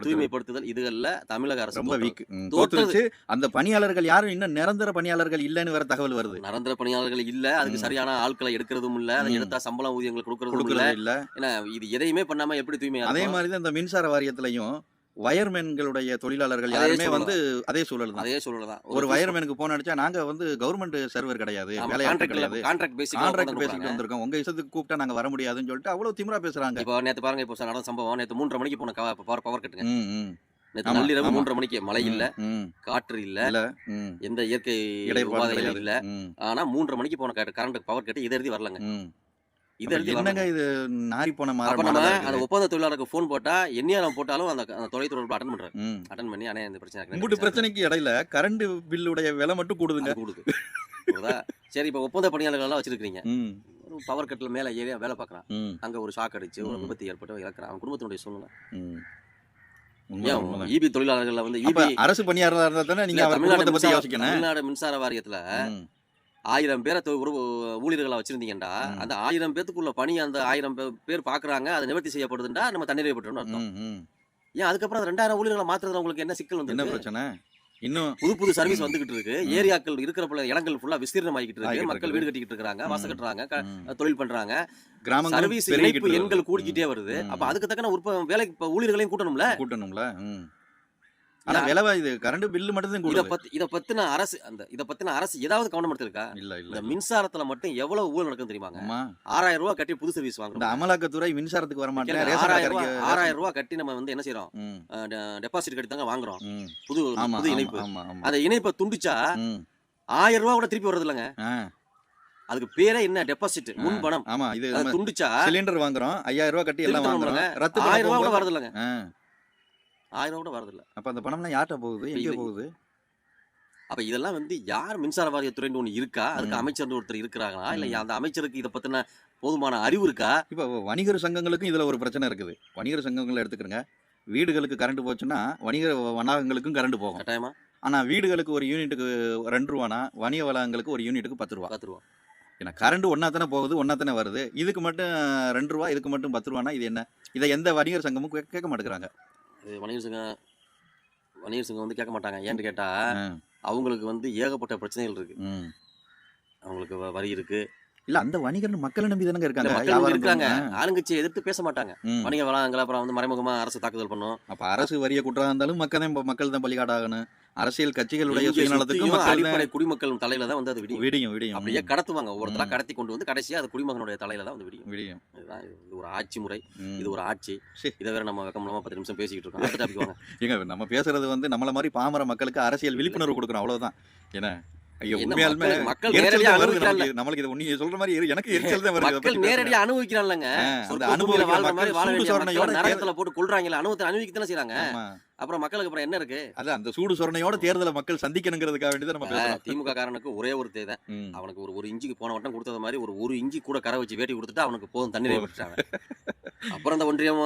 தூய்மைப்படுத்துதல் இதுகள்ல தமிழக அரசு ரொம்ப வீக் தோற்றது. தோத்துருச்சு. அந்த பணியாளர்கள் யாரும் இன்னும் நிரந்தர பணியாளர்கள் இல்லைன்னு வேற தகவல் வருது. நிரந்தர பணியாளர்கள் இல்ல, அதுக்கு சரியான ஆட்களை எடுக்கிறதும் இல்ல, அதை எடுத்தா சம்பளம் ஊதியங்கள் கொடுக்கறதும் இல்ல. கொடுக்கறது இல்ல. ஏன்னா இது எதையுமே பண்ணாம எப்படி தூய்மையா அதே இருக்கும்? மாதிரி தான் இந்த மின்சார வாரியத்திலையும் வயர்மேன்களுடைய தொழிலாளர்கள் அதே யாருமே சூழல் வந்து அதே சூழல் தான். அதே சொல்லலாம். ஒரு வயர்மேனுக்கு போன் அடிச்சா நாங்க வந்து கவர்மெண்ட் சர்வர் கிடையாது, வேலையாட்கள் கிடையாது, கான்ட்ராக்ட் கான்ட்ராக்ட் பேசிட்டு வந்திருக்கோம், உங்க இஷ்டத்துக்கு கூப்பிட்டா நாங்க வர முடியாதுன்னு சொல்லிட்டு அவ்வளவு திமிரா பேசுறாங்க. இப்போ நேத்து பாருங்க, இப்போ நடந்த சம்பவம், நேத்து 3:30 மணிக்கு போன பவர் கட்டுங்க. ம், ம். நேத்து ஆமா, நள்ளிரவு ஆமா. 3:30 மணிக்கு மழை இல்ல, ம், காற்று இல்ல, இல்ல, ம். எந்த இயற்கை இடைப்பாடு உபாதைகள் கிடையாது. இல்ல. ம், ஆனா 3:30 மணிக்கு போன கரண்ட் பவர் கட்டு இதை எழுதி வரலங்க. ம். இதை அப்ப எழுதி என்னங்க வரலங்க. இது நாரி போன அப்ப நம்ம மாறி அந்த ஒப்பந்த தொழிலாளருக்கு போன் போட்டா எந்நேரம் போட்டாலும் அந்த தொலைத்தொடர்பு அட்டன் பண்றாரு. ம். அட்டன் பண்ணி அண்ணே இந்த பிரச்சனை இருக்கு, உங்களுடைய பிரச்சனைக்கு இடையில கரண்ட் பில்லுடைய விலை மட்டும் கூடுதுங்க. அது கூடுது. புரியுதா? சரி, இப்போ ஒப்பந்த பணியாளர்கள் எல்லாம் வச்சிருக்கீங்க. ம், ஒரு பவர் கட்டில் மேல ஏறி வேலை பார்க்கறான், ம், அங்க ஒரு ஷாக் அடிச்சு ஒரு விபத்து ஏற்பட்டு இறக்குறான். அவன் குடும்பத்தினுடைய சூழ்நிலை. ம். உண்மைதான், ஏன் உண்மைதான். ஈபி தொழிலாளர்கள் வந்து அப்ப ஈபி அரசு பணியாளராக இருந்தா தானே நீங்க அவர் குடும்பத்தை பத்தி யோசிக்கணும். தமிழ்நாடு மின்சார வாரியத்துல ம், 1000 பேரை ஊழியர்களா வச்சிருந்தீங்கடா, அந்த 1000 பேத்துக்குள்ள பணி அந்த 1000 பேர் பாக்குறாங்க, அது நிவர்த்தி செய்யப்படுதுண்டா நம்ம தண்ணீர் பெற்றோம்னு அர்த்தம். ம், ம். ஏன் அதுக்கப்புறம் அந்த 2000 ஊழியர்களை மாத்துறதுல உங்களுக்கு என்ன சிக்கல் என்ன வந்து? பிரச்சனை? இன்னும் புது சர்வீஸ் வந்துகிட்டு இருக்கு, ஏரியாக்கள் இருக்கிற இடங்கள் ஃபுல்லா விஸ்தீர்ணமாகிட்டு இருக்கு, ஆகிட்டு மக்கள் இருக்குது. வீடு கட்டிக்கிட்டு இருக்காங்க, வாசல் கட்டுறாங்க, ம். தொழில் பண்றாங்க, கிராமங்கள் சர்வீஸ் பெருகிக்கிட்டு இணைப்பு வருது. எண்கள் கூடிக்கிட்டே வருது. ம். அப்ப அதுக்கு தக்கன வேலைக்கு ஊழியர்களையும் கூட்டணும்ல. கூட்டணும்ல. ம். ஆனா விலை இது கரண்ட் பில்லு மட்டும் தான் கூடுது. இத பத்தின அரசு ஏதாவது கவனம் எடுத்திருக்கா? இல்ல இல்ல. இந்த மின்சாரத்துல மட்டும் எவ்வளவு ஊழல் நடக்கும் தெரியுமாங்க? ஆமா. 6000 ரூபாய் கட்டி புது சர்வீஸ் இந்த வாங்குறோம். அமலாக்கத்துறை மின்சாரத்துக்கு வர மாட்டேன். ரேஷன் 6000 ரூபாய் கட்டி நம்ம வந்து என்ன செய்யறோம்? ம், டெபாசிட் கட்டி தாங்க வாங்குறோம். ம். புது ஆமா, புது ஆமா, இணைப்பு. ஆமா, ஆமா. அந்த இணைப்பை துண்டிச்சா ம். 1000 ரூபாய் கூட திருப்பி வர்றது இல்லைங்க. ஆ, அதுக்கு பேரே என்ன? டெபாசிட், முன் பணம். ஆமா. இது அதை நம்ம துண்டிச்சா சிலிண்டர் வாங்குறோம், 5000 ரூபாய் கட்டி எல்லாம் திருத்தணும் வாங்குறோம். இல்லைங்க. ரத்து 1000 ரூபாய் கூட பண்ண வரது இல்லைங்க. ஆ. 1000 ரூபாய் கூட வரது இல்ல. அப்ப அந்த பணம்லாம் யார்ட்ட போகுது? எங்க இது- போகுது? அப்ப இதெல்லாம் வந்து யார் மின்சார வாரியத்துறைன்னு ஒண்ணு இருக்கா? அதுக்கு ம். அமைச்சர் ஒருத்தர் இருக்கிறாங்களா? இல்ல ம். அந்த அமைச்சருக்கு இத பத்தின போதுமான அறிவு இருக்கா? இப்ப வணிகர் சங்கங்களுக்கும் இதுல ஒரு பிரச்சனை இருக்குது. வணிகர் சங்கங்களை எடுத்துக்கிறங்க. வீடுகளுக்கு கரண்ட் போச்சுன்னா வணிக வளாகங்களுக்கும் கரண்ட் போகும். கட்டாயமா ஆனா வீடுகளுக்கு ஒரு யூனிட்டுக்கு 2 ரூபானா வணிக வளாகங்களுக்கு ஒரு யூனிட்டுக்கு 10 ரூபா. 10 ரூபா. ஏன்னா கரண்ட் ஒன்னா தானே போகுது, ஒன்னா தானே வருது. இதுக்கு மட்டும் 2 ரூபா, இதுக்கு மட்டும் 10 ரூபானா இது என்ன? இதை எந்த வணிகர் சங்கமும் கேட்க மாட்டேங்கிறாங்க. இது வணிகர் சங்கம் வந்து கேட்க மாட்டாங்க. ஏன்னு கேட்டா அவங்களுக்கு வந்து ஏகப்பட்ட பிரச்சனைகள் இருக்கு. ம். அவங்களுக்கு வரி இருக்கு. இல்ல அந்த வணிகர் மக்களை நம்பி தானங்க இருக்காங்க. மக்கள் வியாபாரம் இருக்காங்க. பண்ணணும். ஆளுங்கட்சியை எதிர்த்து பேச மாட்டாங்க. ம். வணிக வளாகங்கள் அப்புறம் வந்து மறைமுகமா அரசு தாக்குதல் பண்ணும். அப்ப அரசு வரிய குற்றா இருந்தாலும் மக்கள் தான் பலிகாடாகணும். அரசியல் கட்சிகளுடைய இங்க சுயநலத்துக்கும் சுத்தியும் மக்கள் அடிப்படை குடிமக்கள் தலையில தான் வந்து அது விடியும். விடியும் அப்படியே கடத்துவாங்க. ஒவ்வொருத்தரா ம். கடத்தி கொண்டு வந்து கடைசியா அது குடிமகனுடைய தலையில தான் வந்து விடியும். விடியும். இதுதான் இது ஒரு ஆட்சி முறை. ம். இது ஒரு ஆட்சி. சரி. இதை வேற நம்ம வெக்கமில்லாம 10 நிமிஷம் பேசிக்கிட்டு இருக்கோம். அடுத்த டாபிக் வாங்க. ஏங்க நம்ம பேசுறது வந்து நம்மள மாதிரி பாமர மக்களுக்கு அரசியல் விழிப்புணர்வு கொடுக்குறோம், அவ்வளவுதான். ஏன்னா ஐயோ என்ன உண்மையாலுமே மக்கள் எரிச்சல் நேரடியா தான் வருது அனுபவிக்கிறாங்க. நம்மளுக்கு இது நீங்க சொல்ற மாதிரி எனக்கு எரிச்சல் தான் வருது. அதை மக்கள் பத்தி நேரடியா அனுபவிக்கிறாங்கங்க. அந்த சொர்க்க பூமியில அனுபவிக்கிற வாழ்ற மக்கள் மாதிரி வாழ சூடு வேண்டிய சொரணையோட மக்கள் நரகத்துல போட்டு கொல்றாங்கல்ல, அனுபவத்தை அனுபவிக்கத்தானே செய்றாங்க. ஆமா. அப்புறம் மக்களுக்கு அப்புறம் என்ன இருக்கு? அது அந்த சூடு சொரணையோட தேர்தலை மக்கள் சந்திக்கணுங்கிறதுக்காக வேண்டியதான் நம்ம பேசுறோம். திமுக காரனுக்கு ஒரே ஒரு தேவை. ம். அவனுக்கு ஒரு இஞ்சிக்கு போன வட்டம் கொடுத்தது மாதிரி ஒரு இஞ்சி கூட கரை வச்சு வேட்டி கொடுத்துட்டு அவனுக்கு போதும், தண்ணீரை விட்டுட்டாங்க. அப்புறம் இந்த ஒன்றியம்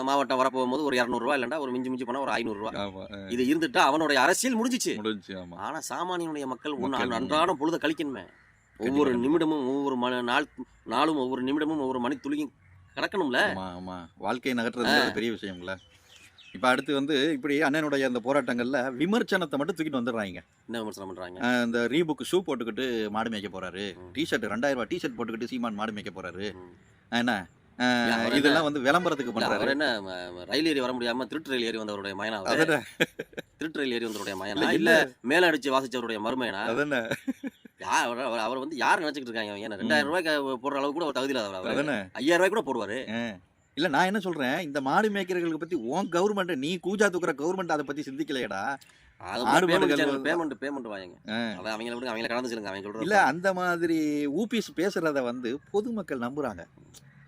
மாவட்டம் வரப்போகும்போது ஒரு 200 ரூபாய் இல்லைன்னா ஒரு மிஞ்சி போனா ஒரு 500 ரூபாய் ஆமா. இது இருந்துட்டா அவனுடைய அரசியல் முடிஞ்சிச்சு. முடிஞ்சு. ஆமா. ஆனா சாமானியனுடைய மக்கள் மக்கள் அன்றாடம் பொழுத கழிக்கணுமே. ஒவ்வொரு நிமிடமும் ஒவ்வொரு நாளும் ஒவ்வொரு நிமிடமும் ஒவ்வொரு மணி துளியும் கடக்கணும்ல. ஆமா ஆமா. வாழ்க்கையை நகற்றுறது பெரிய விஷயம்ல. இப்ப அடுத்து வந்து இப்படி அண்ணனுடைய அந்த போராட்டங்கள்ல விமர்சனத்தை மட்டும் தூக்கிட்டு வந்துடுறாங்க. என்ன விமர்சனம் பண்றாங்க? இந்த ரீபுக் ஷூ போட்டுக்கிட்டு மாடு மேய்க்க போறாரு, ம். டிஷர்ட் 2000 ரூபாய் டிஷர்ட் போட்டுக்கிட்டு சீமான் மாடு மேய்க்க போறாரு. ம். என்ன அவர் இதெல்லாம் வந்து விளம்பரத்துக்கு பண்றாரு. அவர் என்ன ரயில் ஏறி வர முடியாம திருட்டு ரயில் ஏறி வந்தவருடைய மயனா? அதானே திருட்டு ரயில் ஏறி வந்தவருடைய மயனா இல்ல, இல்ல மேல அடிச்சு வாசிச்சவருடைய மருமையனா? அதானே அவர் வந்து யார் நினைச்சிட்டு இருக்காங்க? ஏன்னா 2000 ரூபாய்க்கு போடுற அளவுக்கு கூட ஒரு தகுதி இல்லாத அவர். அதானே 5000 ரூபாய்க்கு கூட போடுவாரு. இல்ல நான் என்ன சொல்றேன், இந்த மாடு மேய்க்கிறவர்களுக்கு பத்தி உன் கவர்மெண்ட், நீ கூஜா தூக்குற கவர்மெண்ட் அதை பத்தி சிந்திக்கலையடா. ஆடு மாடுகள் பேமெண்ட் வாங்க. அதான் அவங்கள விடுங்க, அவங்கள கடந்து சொல்லுங்க. அவங்க சொல்றது இல்ல அந்த மாதிரி ஊபிஸ் பேசுறத வந்து பொதுமக்கள் நம்புறாங்க.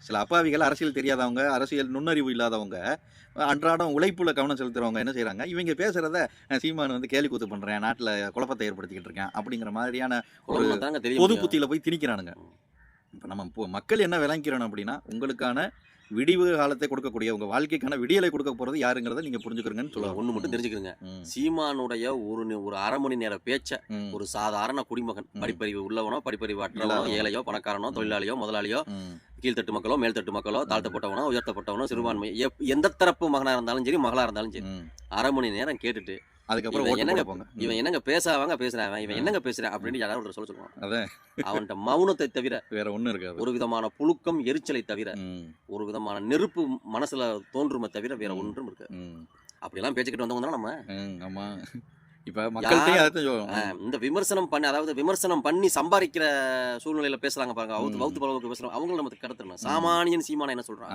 சில அப்பாவிகள், அரசியல் தெரியாதவங்க, அரசியல் நுண்ணறிவு இல்லாதவங்க, அன்றாடம் உழைப்புல கவனம் செலுத்துறவங்க என்ன செய்யறாங்க, இவங்க பேசுறத சீமான் வந்து கேலி கூத்து பண்றேன், நாட்டுல குழப்பத்தை ஏற்படுத்திக்கிட்டு இருக்கேன் அப்படிங்கிற மாதிரியான ஒரு பொது புத்தியில போய் திணிக்கிறானுங்க. இப்ப நம்ம மக்கள் என்ன விளங்கிறோம் அப்படின்னா, உங்களுக்கான விடிவு காலத்தை கொடுக்கக்கூடிய, உங்க வாழ்க்கைக்கான விடியலை கொடுக்க போறது யாருங்கிறத நீங்க புரிஞ்சுக்கிறீங்கன்னு சொல்லுவாங்க. ஒண்ணு மட்டும் தெரிஞ்சுக்கிறீங்க, சீமானுடைய ஒரு அரை மணி நேர பேச்ச ஒரு சாதாரண குடிமகன், படிப்பறிவு உள்ளவனோ படிப்பறிவு அற்றவனோ, ஏழையோ பணக்காரனோ, தொழிலாளியோ முதலாளியோ, கீழ்த்தட்டு மக்களோ மேல்தட்டு மக்களோ, தாழ்த்தப்பட்டவனோ உயர்த்தப்பட்டவனோ, சிறுபான்மை, எந்த தரப்பு மகனா இருந்தாலும் சரி மகளா இருந்தாலும் சரி, அரை மணி நேரம் கேட்டுட்டு அதுக்கப்புறம் இவன் என்னங்க பேசாவாங்க பேசுறாங்க, இவன் என்னங்க பேசுறேன் அப்படின்னு யாராவது சொல்ல சொல்லுவான். அதான் அவன்கிட்ட மௌனத்தை தவிர வேற ஒண்ணு இருக்காது. ஒரு விதமான புழுக்கம் எரிச்சலை தவிர, ஒரு விதமான நெருப்பு மனசுல தோன்றுமே தவிர வேற ஒன்றும் இருக்காது. அப்படியெல்லாம் பேச்சுக்கிட்டு வந்தவங்க தான் நம்ம. ஆமா, இப்ப மக்கள்கிட்ட இந்த விமர்சனம் பண்ணி, அதாவது விமர்சனம் பண்ணி சம்பாதிக்கிற சூழ்நிலையில பேசுறாங்க பாருங்க, வகுத்து பழவுக்கு பேசுறாங்க, அவங்களும் நமக்கு கடத்தணும். சாமானியன் சீமானா என்ன சொல்றான்,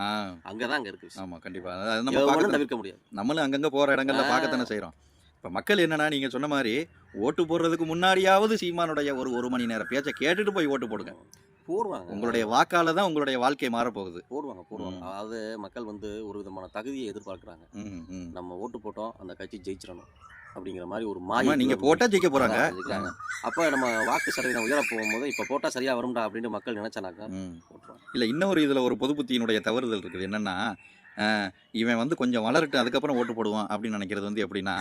அங்கதான் அங்க இருக்கு. ஆமா, கண்டிப்பா தவிர்க்க முடியாது. நம்மளும் அங்கங்க போற இடங்கள்ல பார்க்கத்தானே செய்யறோம். இப்ப மக்கள் என்னன்னா, நீங்க சொன்ன மாதிரி ஓட்டு போடுறதுக்கு முன்னாடியாவது சீமானுடைய ஒரு மணி நேரம் பேச்சை கேட்டுட்டு போய் ஓட்டு போடுங்க. போடுவாங்க. உங்களுடைய வாக்கால தான் உங்களுடைய வாழ்க்கை மாறப்போகுது. போடுவாங்க. அதாவது மக்கள் வந்து ஒரு விதமான தகுதியை எதிர்பார்க்கிறாங்க. நம்ம ஓட்டு போட்டோம், அந்த கட்சி ஜெயிச்சிடணும் அப்படிங்கிற மாதிரி ஒரு மாயை. நீங்க போட்டா ஜெயிக்க போறாங்க. அப்ப நம்ம வாக்கு சதவீதம் உயர போகும்போது இப்ப போட்டா சரியா வரும்டா அப்படின்னு மக்கள் நினைச்சானாக்கா போட்டுருவாங்க. இல்ல இன்னொரு இதுல ஒரு பொது புத்தியினுடைய தவறுதல் இருக்குது. என்னன்னா, இவன் வந்து கொஞ்சம் வளரட்டு அதுக்கப்புறம் ஓட்டு போடுவான் அப்படின்னு நினைக்கிறது வந்து எப்படின்னா,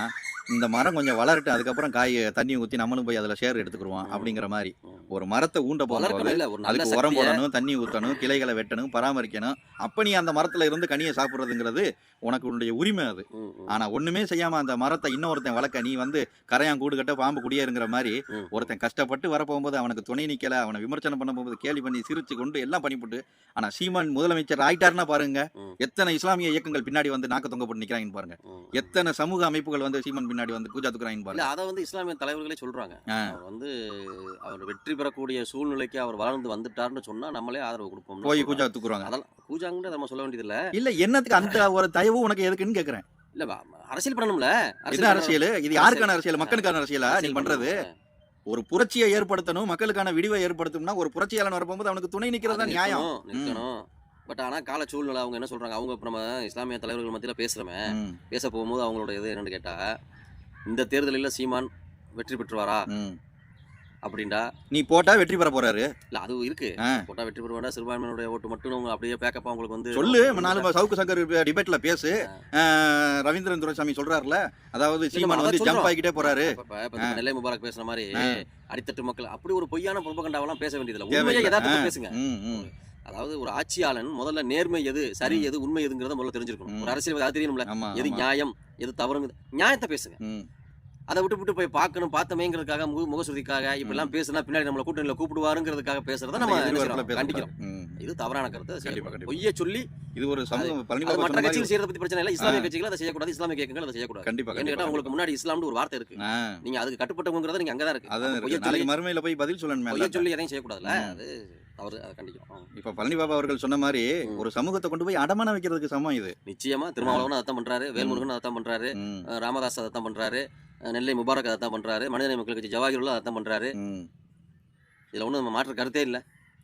இந்த மரம் கொஞ்சம் வளரட்டு அதுக்கப்புறம் தண்ணி ஊற்றி நம்மளும் போய் அதில் ஷேர் எடுத்துக்கிடுவோம் அப்படிங்கிற மாதிரி. ஒரு மரத்தை ஊண்ட போகும்போது அதுக்கு உரம் போடணும், தண்ணி ஊற்றணும், கிளைகளை வெட்டணும், பராமரிக்கணும். அப்போ நீ அந்த மரத்தில் இருந்து கனியை சாப்பிட்றதுங்கிறது உனக்கு உன்னுடைய உரிமை அது. ஆனால் ஒன்றுமே செய்யாமல் அந்த மரத்தை இன்னொருத்தன் வளர்க்க நீ வந்து கரையான் கூடு கட்ட பாம்பு குடியேறுங்கிற மாதிரி ஒருத்தன் கஷ்டப்பட்டு வரப்போகும்போது அவனுக்கு துணை நிற்கலை, அவனை விமர்சனம் பண்ண போகும்போது கேலி பண்ணி சிரிச்சு கொண்டு எல்லாம் பண்ணிவிட்டு, ஆனால் சீமான் முதலமைச்சர் ஆயிட்டாருன்னா பாருங்க, எத்தனை இஸ்லாமிய இயக்கங்கள் பின்னாடி வந்து நாக்க தொங்க போட்டு நிற்கிறாங்கன்னு பாருங்க, எத்தனை சமூக அமைப்புகள் வந்து சீமான் பின்னாடி வந்து கூஜா தூக்குறாங்கன்னு பாருங்க. அதை வந்து இஸ்லாமிய தலைவர்களே சொல்றாங்க. அவர் வந்து அவர் வெற்றி பெறக்கூடிய சூழ்நிலைக்கு அவர் வளர்ந்து வந்துட்டாருன்னு சொன்னா நம்மளே ஆதரவு கொடுப்போம். போய் கூஜா தூக்குறாங்க. அதெல்லாம் கூஜாங்க நம்ம சொல்ல வேண்டியது இல்ல என்னத்துக்கு அந்த ஒரு தயவு உனக்கு எதுக்குன்னு கேக்குறேன். இல்ல அரசியல் பண்ணணும்ல. அரசியல் இது யாருக்கான அரசியல்? மக்களுக்கான அரசியலா நீ பண்றது? ஒரு புரட்சியை ஏற்படுத்தணும், மக்களுக்கான விடிவை ஏற்படுத்தணும்னா ஒரு புரட்சியாளன் வரப்போகும்போது அவனுக்கு துணை நிக்கிறதா நியாயம். நிற்கணும். பட் ஆனா கால சூழ்நிலை அவங்க என்ன சொல்றாங்க, அவங்க நம்ம இஸ்லாமிய தலைவர்கள் மத்தியில பேசுறோமே, பேச போகும்போது அவங்களோட இது என்னன்னு கேட்டா, இந்த தேர்தலில் சீமான் வெற்றி பெற்றுவாரா அப்படின்டா, நீ போட்டா வெற்றி பெற போறாரு. இல்ல அது இருக்கு, போட்டா வெற்றி பெறுவாரா, சிறுபான்மையினுடைய ஓட்டு மட்டும் அப்படியே பேக்கப்பா உங்களுக்கு வந்து சொல்லு. நாலு சவுக்கு சங்கர் டிபேட்ல பேசு. ரவீந்திரன் துரைசாமி சொல்றாருல, அதாவது சீமான் வந்து ஜம்ப் ஆகிட்டே போறாரு. நெல்லை முபாரக் பேசுற மாதிரி அடித்தட்டு மக்கள் அப்படி ஒரு பொய்யான புரபகண்டாவெல்லாம் பேச வேண்டியதில்லை. உண்மையை யதார்த்தமா பேசுங்க. அதாவது ஒரு ஆட்சியாளன் முதல்ல நேர்மை எது, சரி எது, உண்மை எதுங்கிறத முதல்ல தெரிஞ்சிருக்கணும். ஒரு அரசியல் தெரியணும்ல, எது நியாயம் எது தவறுங்க, நியாயத்தை பேசுங்க. அதை விட்டு போய் பார்க்கணும், பார்த்தமேங்கிறதுக்காக முகசுதிக்காக இப்ப எல்லாம் பேசுனா பின்னாடி நம்மளை கூட்டணியில கூப்பிடுவாருங்கிறதுக்காக பேசுறத நம்ம கண்டிக்கிறோம். இது தவறான கருத்து. பொய்ய சொல்லி இது ஒரு மற்ற கட்சிகள் செய்யறத பத்தி பிரச்சனை இல்லை. இஸ்லாமிய கட்சிகள் அதை செய்யக்கூடாது, இஸ்லாமிய இயக்கங்கள் அதை செய்யக்கூடாது. கண்டிப்பா கேட்டா உங்களுக்கு முன்னாடி இஸ்லாம்னு ஒரு வார்த்தை இருக்கு, நீங்க அதுக்கு கட்டுப்பட்டவங்கிறத நீங்க அங்கதான் இருக்கு. மறுமையில போய் பதில் சொல்லணும், பொய்ய சொல்லி எதையும் செய்யக்கூடாதுல்ல, அது அவரு அதை கண்டிக்கிறோம். இப்ப பழனி பாபா அவர்கள் சொன்ன மாதிரி ஒரு சமூகத்தை கொண்டு போய் அடமான வைக்கிறதுக்கு சமம் இது. நிச்சயமா திருமாவளவன் அதான் பண்றாரு, வேல்முருகன் அதான் பண்றாரு, ராமதாஸ் அதான் பண்றாரு, நெல்லை முபாரக் அதான் பண்றாரு, மனிதநேய மக்கள் கட்சி ஜவாஹிருல்லா அதான் பண்றாரு. இதுல ஒன்றும் நம்ம மாற்ற கருத்தே இல்லை.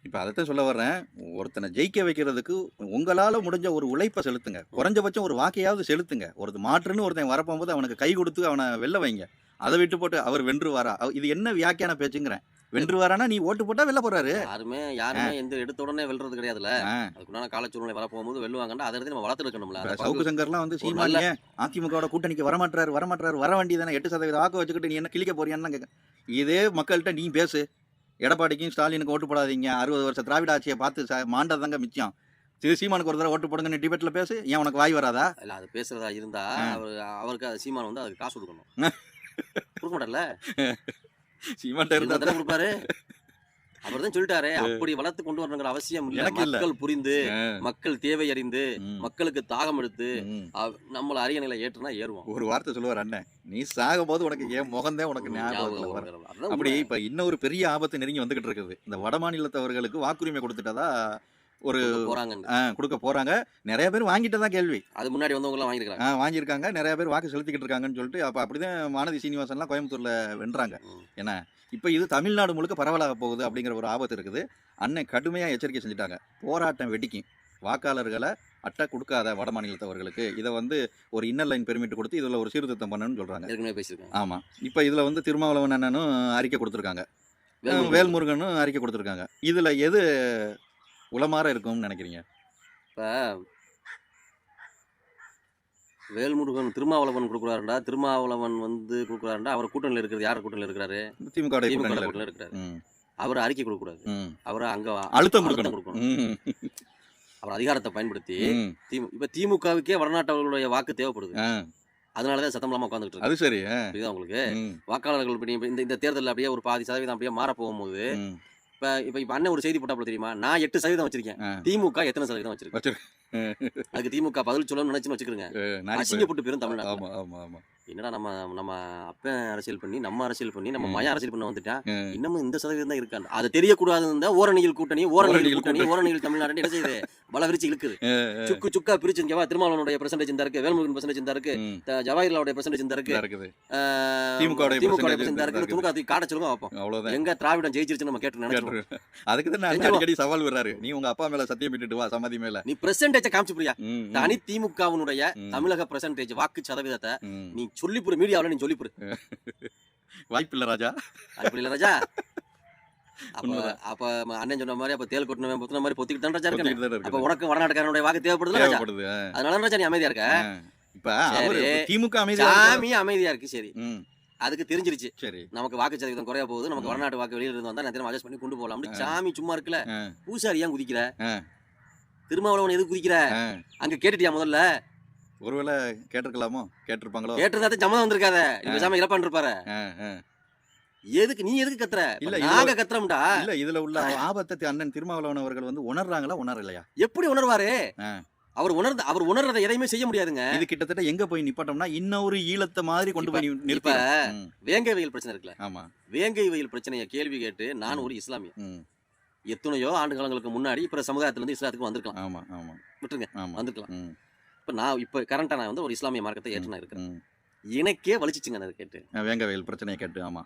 இப்போ அதைத்தான் சொல்ல வர்றேன், ஒருத்தனை ஜெயிக்க வைக்கிறதுக்கு உங்களால் முடிஞ்ச ஒரு உழைப்பை செலுத்துங்க, குறைஞ்சபட்சம் ஒரு வாக்கையாவது செலுத்துங்க. ஒரு மாற்றுன்னு ஒருத்தன் வரப்போகும்போது அவனுக்கு கை கொடுத்து அவனை வெல்ல வைங்க. அதை விட்டு போட்டு அவர் வென்றுவாரா, இது என்ன வியாக்கியான பேச்சுங்கிறேன். வென்றுவாரானா நீ ஓட்டு போட்டா வெல்ல போறாரு. யாருமே எந்த எடுத்த உடனே வெல்றது கிடையாதுல, அதுக்குண்டான காலச்சூழ்நிலை வரப்போகும்போது வெல்லுவாங்கன்னா அதை நம்ம வளர்த்து இருக்கணும்ல. சவுக்கு சங்கர்லாம் வந்து சீமானிய அதிமுக கூட்டணிக்கு வரமாட்டாரு வர வேண்டியதானே, 8% வாக்கு வச்சுக்கிட்டு நீ என்ன கிழிக்க போறியான்னு கேட்க. இதே மக்கள்கிட்ட நீ பேசு, எடப்பாடிக்கும் ஸ்டாலினுக்கு ஓட்டு போடாதீங்க, 60 வருஷம் திராவிட ஆட்சியை பார்த்து மாண்டதாங்க மிச்சம், சீமானுக்கு ஒரு தடவை ஓட்டு போடுங்க டிபேட்ல பேசு. ஏன் உனக்கு வாய் வராதா? இல்ல அது பேசுறதா இருந்தா அவருக்கு சீமான் வந்து அதுக்கு காசு கொடுக்கணும். கொடுக்க மாட்டல, சீமான்ட்ட இருந்தா கொடுப்பாரு. அவர் தான் சொல்லிட்டாரு, அப்படி வளர்த்து கொண்டு வரணுங்கிற அவசியம் இல்ல. எனக்கு இல்ல. மக்கள் புரிந்து, மக்கள் தேவை அறிந்து, ம். மக்களுக்கு தாகம் எடுத்து ம். நம்மள அரியணையில ஏற்றுனா ஏறுவோம். ஒரு வார்த்தை சொல்லுவார் அண்ணன், நீ சாகும் போது உனக்கு என் முகந்தே உனக்கு ஞாபகத்துல வரும். அப்படி இப்ப இன்னொரு பெரிய ஆபத்து நெருங்கி வந்துகிட்டு இருக்குது. இந்த வட மாநிலத்தவர்களுக்கு வாக்குரிமை கொடுத்துட்டதா ஒரு போறாங்க. கொடுக்க போறாங்க. நிறைய பேர் வாங்கிட்டதா கேள்வி. அது முன்னாடி வந்தவங்க எல்லாம் வாங்கிருக்காங்க. வாங்கியிருக்காங்க. நிறைய பேர் வாக்கு செலுத்திக்கிட்டு இருக்காங்கன்னு சொல்லிட்டு அப்ப அப்படிதான் வானதி சீனிவாசன்லாம் கோயம்புத்தூர்ல வென்றாங்க. ஏன்னா இப்ப இது தமிழ்நாடு முழுக்க பரவலாக போகுது அப்படிங்கிற ஒரு ஆபத்து இருக்குது. அண்ணன் கடுமையா எச்சரிக்கை செஞ்சுட்டாங்க. போராட்டம் வெடிக்கும். வாக்காளர்களை அட்டை கொடுக்காத வட மாநிலத்தவர்களுக்கு இதை வந்து ஒரு இன்னர் லைன் பெர்மிட் கொடுத்து இதுல ஒரு சீர்திருத்தம் பண்ணணும்னு சொல்றாங்க. ஏற்கனவே பேசியிருக்காங்க. ஆமா. இப்ப இதுல வந்து திருமாவளவன் அண்ணனும் அறிக்கை கொடுத்துருக்காங்க. வேல்முருகனும் அறிக்கை கொடுத்துருக்காங்க. இதுல எது உளமாற இருக்கும்னு நினைக்கிறீங்க? இப்ப வேல்முருகன் திருமாவளவன் கொடுக்குறாருண்டா, திருமாவளவன் வந்து கொடுக்குறாருண்டா, அவர் கூட்டணியில் இருக்கிறது யார் கூட்டணியில் இருக்கிறாரு? திமுக கூட்டணியில் இருக்கிறாரு. அவர் அறிக்கை கொடுக்கக்கூடாது. அவர் அங்க அழுத்தம் கொடுக்கணும். அவர் அதிகாரத்தை பயன்படுத்தி இப்ப திமுகவுக்கே வடநாட்டவர்களுடைய வாக்கு தேவைப்படுது. அதனாலதான் சத்தம் இல்லாம உட்காந்துட்டு இருக்கு. அது சரி. புரியுதா உங்களுக்கு? வாக்காளர்கள் இந்த தேர்தலில் அப்படியே ஒரு பாதி சதவீதம் அப்படியே மாற போகும்போது இப்ப அண்ணன் ஒரு செய்தி போட்டாப்புல தெரியுமா, நான் 8% வச்சிருக்கேன், திமுக எத்தனை சதவீதம் வச்சிருக்கேன்? அதுக்கு திமுக பதில் சொல்லணும்னு நினைச்சுன்னு வச்சுக்கிறேங்க. அசிங்கப்பட்டு பேரும் தமிழ்நாடு. என்னடா நம்ம அப்ப அரசியல் பண்ணி நம்ம மய அரசியல் பண்ண வந்துட்டான், இன்னமும் இந்த சதவீதம் தான் இருக்காங்க. அது தெரியக்கூடாது. ஓரணியில் கூட்டணி ஓரணியில் தமிழ்நாடு என்ன செய்யுது, பல விரிச்சு இழுக்குது. சுக்கா பிரிச்சு திருமாவளவனுடைய பெர்சன்டேஜ் இந்த இருக்கு, வேல்முருகன் பெர்சன்டேஜ் இந்த இருக்கு, ஜவாஹர்லாலுடைய பெர்சன்டேஜ் இந்த இருக்கு, திமுக இந்த இருக்கு. துணுக்கா காட்ட சொல்லுங்க பார்ப்போம். எங்க திராவிடம் ஜெயிச்சிருச்சு நம்ம கேட்டு நினைக்கிறோம். அதுக்கு தான் அடிக்கடி சவால் விடுறாரு, நீ உங்க அப்பா மேல சத்தியம் விட்டுட்டு வா சமாதி மேல. நீ பிரசன்டேஜ் காமிச்சு புரியா, தனி திமுகவினுடைய தமிழக பிரசன்டேஜ் வாக்கு சதவீதத்தை நீ சொல்லிப்புரு, மீடியாவில் நீ சொல்லிப்புரு. வாய்ப்பில்லை ராஜா, வாய்ப்பில்லை ராஜா. அப்ப அண்ணன் சொன்ன மாதிரி அப்ப தேல் கொட்டின பொத்துன மாதிரி பொத்திக்கிட்டு தான் ராஜா இருக்கேன். அப்ப உனக்கு வடநாட்டுக்காரனுடைய வாக்கு தேவைப்படுது. அதனால ராஜா நீ அமைதியா இருக்க. இப்ப திமுக அமைதியா இருக்கு. சரி, அதுக்கு தெரிஞ்சிருச்சு நமக்கு வாக்கு சதவீதம் குறைய போகுது, நமக்கு வடநாட்டு வாக்கு வெளியில இருந்து வந்தா நான் அட்ஜஸ்ட் பண்ணி கொண்டு போகலாம். சாமி சும்மா இருக்குல்ல, பூசாரி ஏன் குதிக்கிற, திருமாவளவன் எதுக்கு குதிக்கிற? அங்க கேட்டுட்டியா முதல்ல? ஒருவேளை கேட்டிருக்கலாமோ, கேட்டிருப்பாங்களோ. கேட்டிருந்தா சம்மதம் வந்திருக்காத, சாமி இறப்பான் இருப்பாரு. எதுக்கு நீ எதுக்கு கத்துற? இல்ல நாங்க கத்துறோம்டா. இல்ல இதுல உள்ள ஆபத்தை அண்ணன் திருமாவளவன் அவர்கள் வந்து உணர்றாங்களா உணரலையா? எப்படி உணர்வாரு? அவர் உணர்றதை எதையுமே செய்ய முடியாதுங்க. இது கிட்டத்தட்ட எங்க போய் நிப்பட்டோம்னா இன்னொரு ஈழத்தை மாதிரி கொண்டு போய் நிற்ப. வேங்கை வயல் பிரச்சனை இருக்குல்ல, ஆமா, வேங்கை வயல் பிரச்சனைய கேள்வி கேட்டு நான் ஒரு இஸ்லாமிய எத்தனையோ ஆண்டு காலங்களுக்கு முன்னாடி இப்ப சமுதாயத்துல இருந்து இஸ்லாத்துக்கு வந்திருக்கலாம். ஆமா ஆமா, விட்டுருங்க, வந்திருக்கலாம். இப்ப நான் இப்ப கரண்டா நான் வந்து ஒரு இஸ்லாமிய மார்க்கத்தை ஏற்று நான் இருக்கிறேன். எனக்கே வலிச்சிச்சுங்க அதை கேட்டு, வேங்கை வயல் பிரச்சனையை கேட்டு. ஆமா,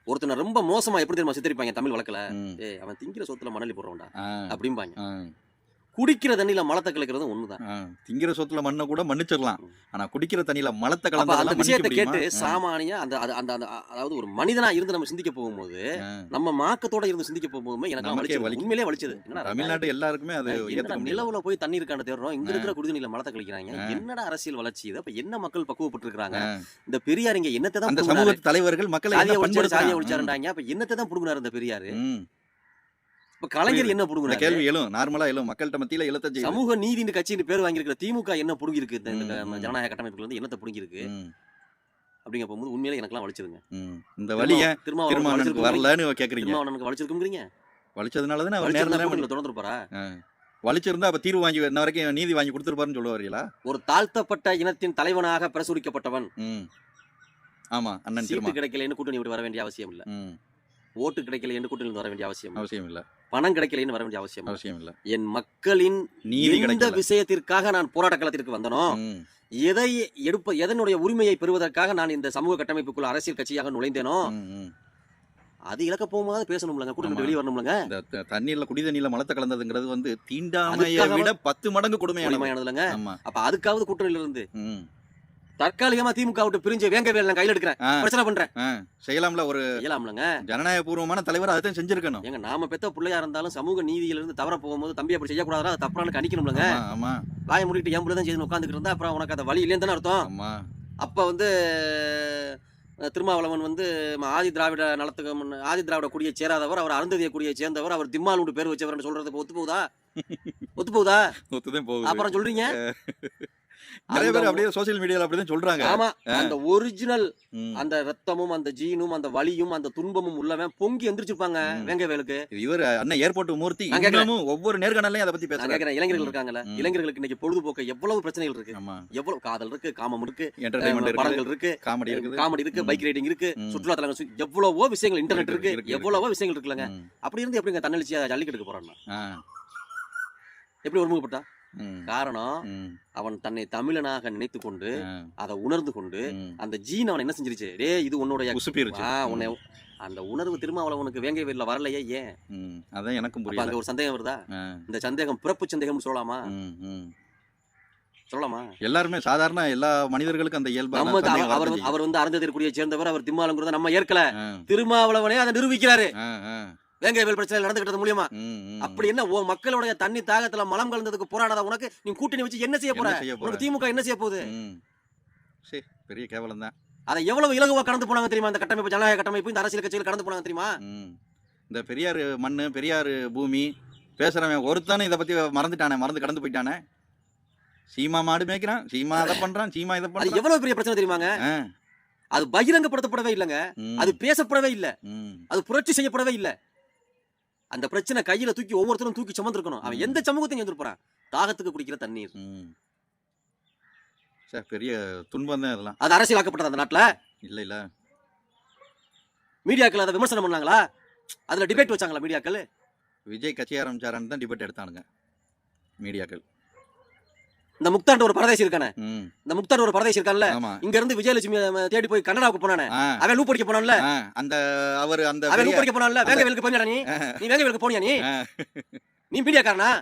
ஒருத்தனை ரொம்ப மோசமா எப்படி தெரியுமா சித்தரிப்பாங்க தமிழ் வழக்குல, அவன் திங்கிற சொத்துல மணலி போடுறவன்டா அப்படிம்பாங்க. குடிக்கிற தண்ணியில மலத்தை கலக்கிறது ஒண்ணுதான். திங்கிற சொத்துல மண்ணை கூட மன்னிச்சிடலாம், ஆனா குடிக்கிற தண்ணியில மலத்தை கலந்து அந்த விஷயத்தை கேட்டு சாமானிய அதாவது ஒரு மனிதனா இருந்து நம்ம சிந்திக்க போகும்போது, நம்ம மாக்கத்தோட இருந்து சிந்திக்க போகும்போது எனக்கு உண்மையிலே வலிச்சது. தமிழ்நாட்டு எல்லாருக்குமே அது நிலவுல போய் தண்ணீர் இருக்கான தேடுறோம், இங்க இருக்கிற குடிநீர்ல மலத்தை கழிக்கிறாங்க. என்னடா அரசியல் வளர்ச்சி இது? அப்ப என்ன மக்கள் பக்குவப்பட்டு இருக்காங்க? இந்த பெரியார் இங்க என்னத்தை தான் சமூக தலைவர்கள் மக்களை ஒழிச்சாருண்டாங்க. அப்ப என்னத்தை தான் புடுங்கினாரு இந்த பெரியாரு? இப்ப கலைஞர் என்ன புடுங்குற கேள்வி எழும், நார்மலா எழும், மக்கள்கிட்ட மத்தியில எழுத்த சமூக நீதினு கட்சின்னு பேர் வாங்கியிருக்கிற திமுக என்ன புடுங்கி இருக்கு? ஜனநாயக கட்டமைப்புல இருந்து என்னத்தை புடுங்கி இருக்கு அப்படிங்க போகும்போது உண்மையிலே எனக்கெல்லாம் வலிச்சதுங்க. இந்த வலிய திருமாவளவனுக்கு வரலன்னு கேக்குறீங்க. திருமாவளவனுக்கு வலிச்சிருக்குங்கிறீங்க. வலிச்சதுனாலதானே அவர் நேரத்துல தொடர்ந்து இருப்பாரா? வலிச்சிருந்தா அப்ப தீர்வு வாங்கி இன்ன வரைக்கும் நீதி வாங்கி கொடுத்துருப்பாருன்னு சொல்லுவார்களா? ஒரு தாழ்த்தப்பட்ட இனத்தின் தலைவனாக பிரசுரிக்கப்பட்டவன். ஆமா, அண்ணன் சீட்டு கிடைக்கலன்னு கூட்டணி விட்டு வர வேண்டிய அவசியம் இல்ல, ஓட்டு கிடைக்கலன்னு கூட்டணி வர வேண்டிய அவசியம் இல்ல, பணம் கிடைக்கலன்னு வர வேண்டிய அவசியம் இல்ல. என் மக்களின் இந்த விஷயத்திற்காக நான் போராட்ட களத்திற்கு வந்தனோ, எதனுடைய உரிமையை பெறுவதற்காக நான் இந்த சமூக கட்டமைப்புக்குள்ள அரசியல் கட்சியாக நுழைந்தேனோ, அது இலக்க போகும்போது பேசணும்லங்க, கூட்டணி வெளியே வரணும்லங்க. தண்ணீர்ல குடி தண்ணீர்ல மலத்தை கலந்ததுங்கிறது வந்து தீண்டாமையை விட 10 மடங்கு கொடுமையானதுலங்க. அப்ப அதுக்காவது கூட்டணியில இருந்து தற்காலிகமா திமுக விட்டு பிரிஞ்சு வேங்க வேலை கையில் எடுக்கிறேன், பிரச்சனை பண்றேன் செய்யலாம்ல. ஒரு செய்யலாம்லங்க, ஜனநாயக பூர்வமான தலைவர் அதை செஞ்சிருக்கணும். எங்க நாம பெத்த பிள்ளையா இருந்தாலும் சமூக நீதியில இருந்து தவற போகும்போது தம்பி அப்படி செய்யக்கூடாதா, அது தப்பான கணிக்கணும்லங்க. ஆமா, வாய முடிட்டு என் பிள்ளை தான் செய்து உட்காந்துக்கிட்டு இருந்தா அப்புறம் உனக்கு அதை வழி இல்லைன்னு தானே அர்த்தம். அப்ப வந்து திருமாவளவன் வந்து ஆதி திராவிட நலத்துக்கு ஆதி திராவிட குடியை சேராதவர், அவர் அருந்ததிய குடியை சேர்ந்தவர், அவர் திம்மால் பேர் வச்சவர் சொல்றது ஒத்து போகுதா? ஒத்துதான் போகுது. அப்புறம் சொல்றீங்க நிறைய பேர் அப்படியே சோசியல் மீடியால அப்படிதான் சொல்றாங்க. ஆமா, அந்த ஒரிஜினல் ம். அந்த ரத்தமும் அந்த ஜீனும் அந்த வலியும் அந்த துன்பமும் உள்ளவன் பொங்கி எந்திரிச்சிருப்பாங்க வேங்கவேலுக்கு. இவர் அண்ணன் ஏர்போர்ட் மூர்த்தி நான் கேக்குறேன். இன்னமும் ஒவ்வொரு நேர்காணலையும் அதை பத்தி நான் பேசுறாங்க. கேக்குறேன், இளைஞர்கள் இருக்காங்கல்ல, இளைஞர்களுக்கு இன்னைக்கு பொழுதுபோக்கு எவ்வளவு பிரச்சனைகள் இருக்கு, ஆமா, எவ்வளவு காதல் இருக்கு, காமம் இருக்கு, என்டர்டைன்மெண்ட் இருக்கு, படங்கள் இருக்கு, காமெடி இருக்குது. காமெடி இருக்கு, பைக் ரைடிங் இருக்கு, சுற்றுலா தலங்கள் எவ்வளவோ விஷயங்கள், இன்டர்நெட் இருக்கு, எவ்வளவோ விஷயங்கள் இருக்குல்லங்க. அப்படி இருந்து எப்படிங்க தன்னெழுச்சியா ஜல்லிக்கட்டுக்கு போறான்னா? எப்படி ஒருமுகப்பட்டா? காரணம், அவன் தன்னை தமிழனாக நினைத்து கொண்டு அதை உணர்ந்து கொண்டு அந்த ஜீன் அவன் என்ன செஞ்சிருச்சு, டே இது உன்னுடைய உன்னை அந்த உணர்வு திரும்ப அவனுக்கு வேங்கை வேல வரலையே, ஏன்? அதான் எனக்கும் புரியல. அங்க ஒரு சந்தேகம் வருதா? இந்த சந்தேகம் பிறப்பு சந்தேகம் சொல்லலாமா? சொல்லலாமா? எல்லாருமே சாதாரண எல்லா மனிதர்களுக்கும் அந்த இயல்பு. அவர் வந்து அருந்ததிற்குரிய சேர்ந்தவர், அவர் திம்மாலங்கிறத நம்ம ஏற்கல. திருமாவளவனே அதை நிரூபிக்கிறாரு வேங்கை வேல் பிரச்சனை நடந்துகிட்டது மூலியமா. அப்படி என்ன மக்களுடைய தண்ணி தாகத்துல மலம் கலந்ததுக்கு போராடாத உனக்கு நீ கூட்டணி வச்சு என்ன செய்ய போற? உனக்கு திமுக என்ன செய்ய போகுது? பெரிய கேவலம் தான். அதை எவ்வளவு இலகுவா கடந்து போனாங்க தெரியுமா? இந்த கட்டமைப்பு, ஜனநாயக கட்டமைப்பு, இந்த அரசியல் கட்சிகள் கடந்து போனாங்க தெரியுமா? இந்த பெரியார் மண்ணு, பெரியார் பூமி பேசுறவன் ஒருத்தானே இதை பத்தி மறந்துட்டானே, மறந்து கடந்து போயிட்டானே. சீமா மாடு மேய்க்கிறான், சீமா அதை பண்றான், சீமா இதை பண்றான். எவ்வளவு பெரிய பிரச்சனை தெரியுமாங்க? அது பகிரங்கப்படுத்தப்படவே இல்லைங்க, அது பேசப்படவே இல்லை, அது புரட்சி செய்யப்படவே இல்லை. அந்த பிரச்சனை கையில தூக்கி ஒவ்வொருத்தரும் தூக்கி சுமந்திருக்கணும். அவன் எந்த சமூகத்தையும் சேர்ந்து போறான். தாகத்துக்கு குடிக்கிற தண்ணீர் பெரிய துன்பம் தான் இதெல்லாம். அது அரசியலாக்கப்பட்டது அந்த நாட்டுல. இல்ல மீடியாக்கள் அதை விமர்சனம் பண்ணாங்களா? அதுல டிபேட் வச்சாங்களா மீடியாக்கள்? விஜய் கட்சி ஆரம்பிச்சாரான்னு தான் டிபேட் எடுத்தானுங்க மீடியாக்கள். இந்த முக்தாண்ட ஒரு பரதேசி இருக்கானே, இந்த முக்தாண்ட ஒரு பரதேசி இருக்கான்ல, இங்க இருந்து விஜயலட்சுமி தேடி போய் கனடாவுக்கு போனானே, அவன் லூப் அடிக்க போனான்ல, அந்த அவர் அந்த அவன் லூப் அடிக்க போனான்ல. வேங்கவேலுக்கு போனியா நீ? நீ வேங்கவேலுக்கு போனியா நீ? நீ மீடியாக்காரனா?